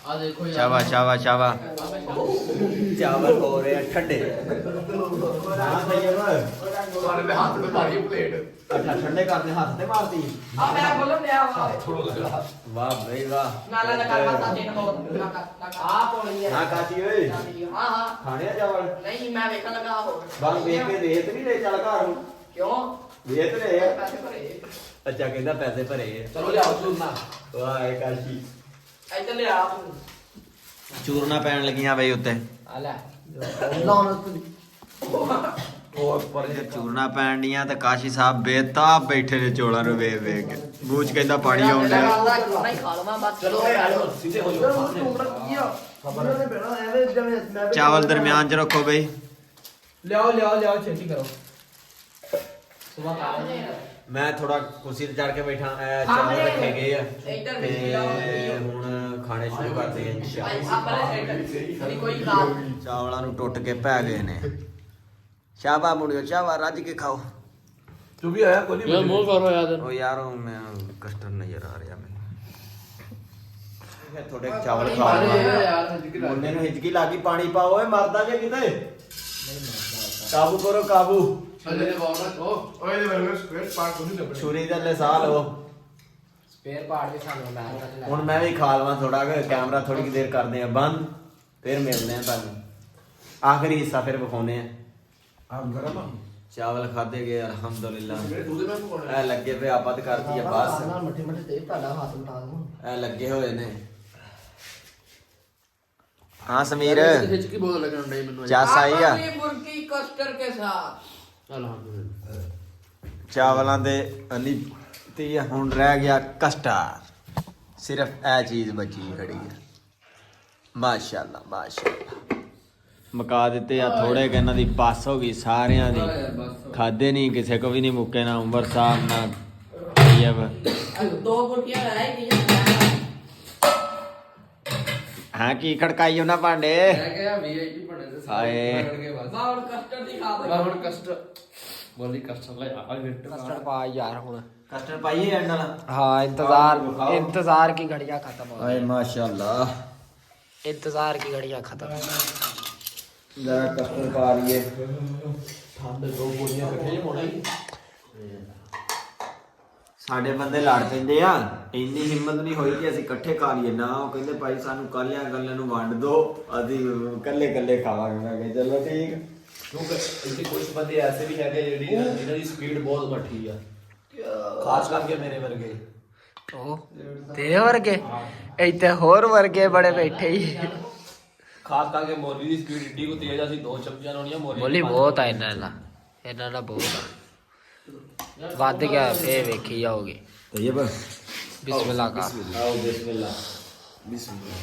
ਆ ਦੇਖੋ ਚਾਵਾ ਚਾਵਾ ਚਾਵਾ ਚਾਵਲ ਹੋ ਰਹੇ ਆ ਠੰਡੇ ਹਾਂ ਤੈयब ਸਾਰੇ ਦੇ ਹੱਥ ਤੇ ਮਾਰੀ ਪਲੇਟ ਅੱਛਾ ਠੰਡੇ ਕਰਦੇ ਹੱਥ ਤੇ ਮਾਰਤੀ ਆ ਮੈਂ ਬੋਲਣ ਲਿਆ ਵਾ ਵਾਹ ਬਈ ਵਾਹ ਨਾਲਾ ਲਗਾ ਮਾਤਾ ਜੀ ਨੂੰ ਆ ਪੋਣੀ ਹੈ ਹਾਂ ਕਾਚੀ ਓਏ ਹਾਂ ਹਾਂ ਖਾਣੇ ਆ ਚਾਵਲ ਨਹੀਂ ਮੈਂ ਵੇਖਣ ਲੱਗਾ ਹੋ ਬਾਹਰ ਵੇਖ ਕੇ ਰੇਤ ਨਹੀਂ ਲੈ ਚੱਲ ਘਰ ਨੂੰ ਕਿਉਂ ਵੇਚ ਲੈ ਆ ਪੈਸੇ ਭਰੇ ਅੱਛਾ ਕਹਿੰਦਾ ਪੈਸੇ ਭਰੇ ਆ ਚਲੋ ਲਿਆਓ ਚੂਰਨਾ ਵਾਹ ਇਹ ਕਾਚੀ ਇੱਧਰ ਲਿਆ ਤੂੰ ਚੂਰਨਾ ਪੈਣ ਲੱਗੀਆਂ ਬਈ ਉੱਤੇ ਆ ਲੈ ਲਾਉਣ ਹੋਰ ਪਰ ਜੇ ਚੂਰਨਾ ਪੈਣ ਡੀਆਂ ਤੇ ਕਾਸ਼ੀ ਸਾਹਿਬ ਬੇਤਾਬ ਬੈਠੇ ਨੇ ਚੋਲਾਂ ਨੂੰ ਵੇਖ ਵੇਖ ਕੇ ਬੂਝ ਕਹਿੰਦਾ ਪਾਣੀ ਆਉਣ ਡਿਆ ਨਹੀਂ ਖਾ ਲਵਾਂ ਬਸ ਚਲੋ ਇਹ ਆ ਜਾਓ ਸਿੱਧੇ ਹੋ ਜਾਓ ਚਾਵਲ ਦਰਮਿਆਨ 'ਚ ਰੱਖੋ ਬਈ ਲਿਆਓ ਛੇਤੀ ਕਰੋ ਸੁਬਾ ਖਾ ਮੈਂ ਥੋੜਾ ਕੁਰਸੀ ਤੇ ਚੜ ਕੇ ਬੈਠਾ ਚਾਵਲ ਰੱਖੇ ਗਏ ਆ ਇੱਧਰ ਤੇ ਵੇਖ ਲਓ। ਹੁਣ ਖਾਣੇ ਸ਼ੁਰੂ ਕਰਦੇ ਆ ਇੰਸ਼ਾਅੱਲਾ ਆਪਾਂ ਕੋਈ ਖਰਾਬ ਚਾਵਲਾਂ ਨੂੰ ਟੁੱਟ ਕੇ ਪੈ ਗਏ ਨੇ ਸ਼ਾਬਾ ਮੁੰਡਿਓ ਚਾਵਾ ਰੱਜ ਕੇ ਖਾਓ ਤੂੰ ਵੀ ਆਇਆ ਕੋਈ ਨਹੀਂ ਮੂੰਹ ਕਰੋ ਯਾਦ ਉਹ ਯਾਰ ਉਹ ਮੈਂ ਕਸਟਰ ਨਜ਼ਰ ਆ ਰਿਹਾ ਮੈਨੂੰ ਫਿਰ ਥੋੜੇ ਚਾਵਲ ਖਾ ਲਵਾਂ ਯਾਰ ਮੁੰਡੇ ਨੂੰ ਹਿਚਕੀ ਲੱਗੀ ਪਾਣੀ ਪਾਓ ਓਏ ਮਰਦਾ ਜੇ ਕਿਤੇ ਕਾਬੂ ਕਰੋ ਕਾਬੂ ਛੱਲੇ ਦੇ ਬਾਲ ਰੱਖੋ ਓਏ ਦੇ ਵਰਗੇ ਸਕੁਐਟ ਪਾਰਟ ਕੋਈ ਨਹੀਂ ਲੱਭਣਾ ਛੁਰੀ ਦੇ ਲੈ ਸਾਹ ਲਓ ਸਪੇਅਰ ਪਾਰਟ ਵੀ ਸਾਨੂੰ ਮੈਂ ਕੱਟ ਲੈ ਹੁਣ ਮੈਂ ਵੀ ਖਾ ਲਵਾਂ ਥੋੜਾ ਕਿ ਕੈਮਰਾ ਥੋੜੀ ਕਿ ਦੇਰ ਕਰਦੇ ਆ ਬੰਦ ਫਿਰ ਮਿਲਦੇ ਆ ਤੁਹਾਨੂੰ ਆਖਰੀ ਹਿੱਸਾ ਫਿਰ ਵਿਖਾਉਨੇ ਆ ਆਪ ਗਰਮ ਆ ਚਾਵਲ ਖਾਦੇ ਗਏ ਅਲਹਮਦੁਲਿਲਾ ਤੂੰ ਦੇ ਮੈਂ ਪਕਾਉਣਾ ਇਹ ਲੱਗੇ ਪਏ ਆਪਾਂ ਤੇ ਕਰਤੀ ਆ ਬਸ ਮੱਠੇ ਮੱਠੇ ਤੇ ਤੁਹਾਡਾ ਹੱਥ ਉਠਾ ਦੂੰ ਇਹ ਲੱਗੇ ਹੋਏ ਨੇ ਹਾਂ ਸਮੀਰ ਖਿੱਚ ਕੀ ਬਹੁਤ ਲੱਗਣ ਡਈ ਮੈਨੂੰ ਚਾਸ ਆਈ ਆ मुर्गी कस्टर के साथ ਅਲਹਮਦੁਲਿਲਾ ਚਾਵਲਾਂ ਦੇ ਅਲੀ ਤੇ ਹੁਣ ਰਹਿ ਗਿਆ ਕਸਟਰ ਸਿਰਫ ਇਹ ਚੀਜ਼ ਬਚੀ ਖੜੀ ਹੈ ਮਾਸ਼ਾਅੱਲਾ ਮਾਸ਼ਾਅੱਲਾ ਮਕਾ ਦਿੱਤੇ ਆ ਥੋੜੇ ਕਿ ਇਹਨਾਂ ਦੀ ਬੱਸ ਹੋ ਗਈ ਸਾਰਿਆਂ ਦੀ ਖਾਦੇ ਨਹੀਂ ਕਿਸੇ ਕੋ ਵੀ ਨਹੀਂ ਮੁੱਕੇ ਨਾ ਉਮਰ ਸਾਹਿਬ ਨਾ ਤੈयब दो मुर्गियां रह गई ਹਾਂ ਕੀ ਖੜਕਾਈ ਉਹਨਾਂ ਭਾਂਡੇ ਮੈਂ ਕਿਹਾ ਵੀਆਈਪੀ ਬਣੇ ਤੇ ਹਾਏ। ਕੇ ਬਸ बाउल कस्टर दिखा ਮੈਂ ਹੁਣ ਕਸਟਰ ਬੋਲੀ ਕਸਟਰ ਲੈ ਆ ਗਿੱਟ ਕਸਟਰਡ ਪਾ ਯਾਰ ਹੁਣ ਕਸਟਰ ਪਾਈਏ ਐਂਡ ਨਾਲ हाँ इंतजार की घड़ियां खत्म हो ਹਾਏ ਮਾਸ਼ਾਅੱਲਾ गई इंतजार की घड़ियां खत्म ਜਰਾ ਕਸਟਰ ਪਾ ਲਈਏ ਠੰਡ ਦੋ ਬੋਲੀਆਂ ਇਕੱਠੇ ਹੋਣਾ ਹੀ ਸਾਡੇ ਬੰਦੇ ਲੜ ਪੈਂਦੇ ਆ ਇੰਨੀ ਹਿੰਮਤ ਨਹੀਂ ਹੋਈ ਕਿ ਅਸੀਂ ਇਕੱਠੇ ਖਾ ਲਈਏ ਨਾ ਉਹ ਕਹਿੰਦੇ ਭਾਈ ਸਾਨੂੰ ਕਾਲਿਆਂ ਗੱਲਾਂ ਨੂੰ ਵੰਡ ਦਿਓ ਅਸੀਂ ਇਕੱਲੇ ਇਕੱਲੇ ਖਾਵਾਂਗੇ ਮੈਂ ਕਿਹਾ ਚਲੋ ਠੀਕ ਕਿਉਂਕਿ ਇੱਥੇ ਕੁਝ ਬੰਦੇ ਐਸੇ ਵੀ ਹੈਗੇ ਜਿਹੜੀ ਜਿਨ੍ਹਾਂ ਦੀ ਸਪੀਡ ਬਹੁਤ ਮੱਠੀ ਆ ਖਾਸ ਕਰਕੇ ਮੇਰੇ ਵਰਗੇ ओ तेरे वर्गे इतने होर वर्गे बड़े बैठे ही ਖਾਸ ਕਰਕੇ ਮੋਲੀ ਦੀ ਸਪੀਡ ਏਡੀ ਕੋ ਤੇਜ਼ ਆ ਸੀ ਦੋ ਚਮਚੀਆਂ ਲਾਉਣੀਆਂ ਮੋਲੀ बोली बहुत है इन्ना ना बहुत है ਵੱਧ ਗਿਆ ਫੇਰ ਵੇਖੀ ਜਾਓਗੇ ਤੈयब ਬਿਸਮਿਲ੍ਲਾ ਕਾ ਆਓ ਬਿਸਮਿਲ੍ਲਾ ਬਿਸਮਿਲ੍ਲਾ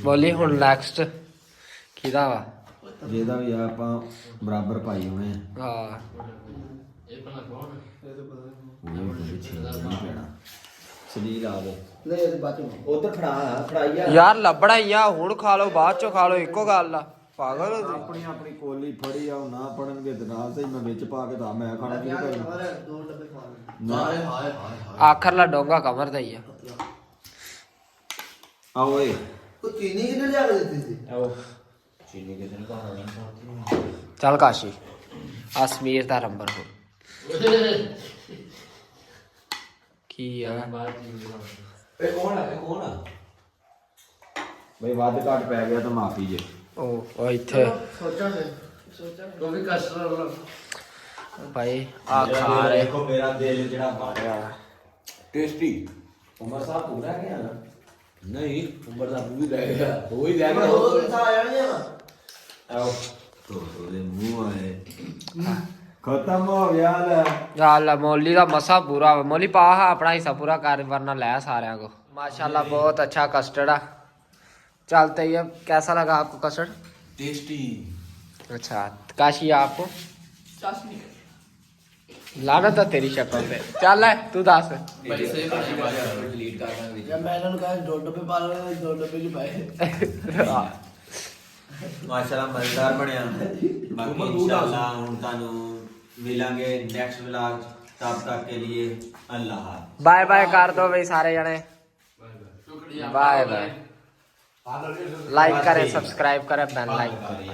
ਬੋਲੀ ਹੁਣ ਨੈਕਸਟ ਕਿਹਦਾ ਵਾ ਜਿਹਦਾ ਵੀ ਆ ਆਪਾਂ ਬਰਾਬਰ ਪਾਈ ਹੋਣੇ ਆ ਹਾਂ ਸਲੀਲ ਆ ਗਏ ਲੈ ਬਾਅਦ ਉਧਰ ਫੜਾਈ ਆ ਯਾਰ ਲੱਭਣਾ ਹੀ ਆ ਹੁਣ ਖਾ ਲਓ ਬਾਅਦ ਚੋਂ ਖਾ ਲਓ ਇੱਕੋ ਗੱਲ ਆ ਪਾਗਲ ਹੋ ਤੁਸੀਂ ਆਪਣੀ ਆਪਣੀ ਕੋਲੀ ਫੜੀ ਆ ਉਹ ਨਾ ਪੜਨਗੇ ਤੇ ਨਾਲ ਸਹੀ ਮੈਂ ਵਿੱਚ ਪਾ ਕੇ ਤਾਂ ਮੈਂ ਖਾਣਾ ਸ਼ੁਰੂ ਕਰਨਾ ਹਾਏ ਹਾਏ ਹਾਏ ਆਖਰਲਾ ਡੋਂਗਾ ਕਮਰ ਦਾ ਹੀ ਆ ਆ ਓਏ ਚੀਨੀ ਕਿਨੇ ਲਿਆ ਕੇ ਦਿੱਤੀ ਸੀ ਆਓ ਚੀਨੀ ਕਿਸੇ ਨੇ ਘਰ ਆਉਣਾ ਚੱਲ ਕਾਸ਼ੀ ਆ ਸਮੀਰ ਦਾ ਨੰਬਰ ਹੋ ਕੀ ਆ ਇਹ ਕੌਣ ਆ ਬਈ ਵੱਧ ਘੱਟ ਪੈ ਗਿਆ ਤਾਂ ਮਾਫੀ ਜੇ ਉਹ ਇੱਥੇ ਤੂੰ ਵੀ ਕਸਟਰ ਭਾਈ ਆ ਖਾ ਰਹੇ ਦੇਖੋ ਮੇਰਾ ਦਿਲ ਜਿਹੜਾ ਬਣ ਰਿਹਾ ਟੇਸਟੀ ਉਮਰ ਸਾਹਿਬ ਪੂਰਾ ਗਿਆ ਨਾ ਨਹੀਂ ਉਮਰ ਦਾ ਵੀ ਰਹਿ ਗਿਆ ਉਹ ਹੀ ਰਹਿ ਉਹ ਗਿਆ ਤਾਂ ਆਇਆ ਨਹੀਂ ਆ ਆਓ ਤੋਲੇ ਮੂੰਹ ਆਏ ਖਤਮ ਹੋ ਗਿਆ ਲੈ ਯਾਰ ਮੌਲੀ ਦਾ ਮਸਾ ਪੂਰਾ ਵਾ। ਮੌਲੀ ਪਾ ਹਾਂ ਆਪਣਾ ਹਿੱਸਾ ਪੂਰਾ ਕਰ ਵਰਨਾ ਲੈ ਸਾਰਿਆਂ को माशाल्लाह बहुत अच्छा कस्टर्ड है चलते ही कैसा लगा आपको कस्टर्ड टेस्टी अच्छा काशी आपको ਸੱਸ ਨਹੀਂ ਲਾਨਤ ਆ ਤੇਰੀ ਸ਼ਕਲ ਤੇ। ਚੱਲ ਐ ਤੂੰ ਦੱਸ। ਬੜੀ ਸਹੀ ਬੜੀ ਬਾਤ ਡਿਲੀਟ ਕਰ ਦਾਂਗੇ ਜਦ ਮੈਂ ਇਹਨਾਂ ਨੂੰ ਕਹਾਂ 2 ਡੱਬੇ ਪਾ ਲਓ 2 ਡੱਬੇ ਚ ਪਾਏ ਮਾਸ਼ਾਅੱਲਾ ਮਜ਼ੇਦਾਰ ਬਣਿਆ। ਬਾਕੀ ਇਨਸ਼ਾਅੱਲਾ ਹੁਣ ਤੁਹਾਨੂੰ ਮਿਲਾਂਗੇ ਨੈਕਸਟ ਵਲੌਗ। ਤਬ ਤੱਕ ਕੇ लिए अल्लाह हाफ़िज़। ਬਾਏ ਬਾਏ ਕਰ ਦੋ ਬਈ ਸਾਰੇ ਜਣੇ। ਸ਼ੁਕਰੀਆ ਬਾਏ ਬਾਏ। ਲਾਈਕ ਕਰੇ, ਸਬਸਕ੍ਰਾਈਬ ਕਰੇ, ਬੈਲ ਲਾਈਕ करें।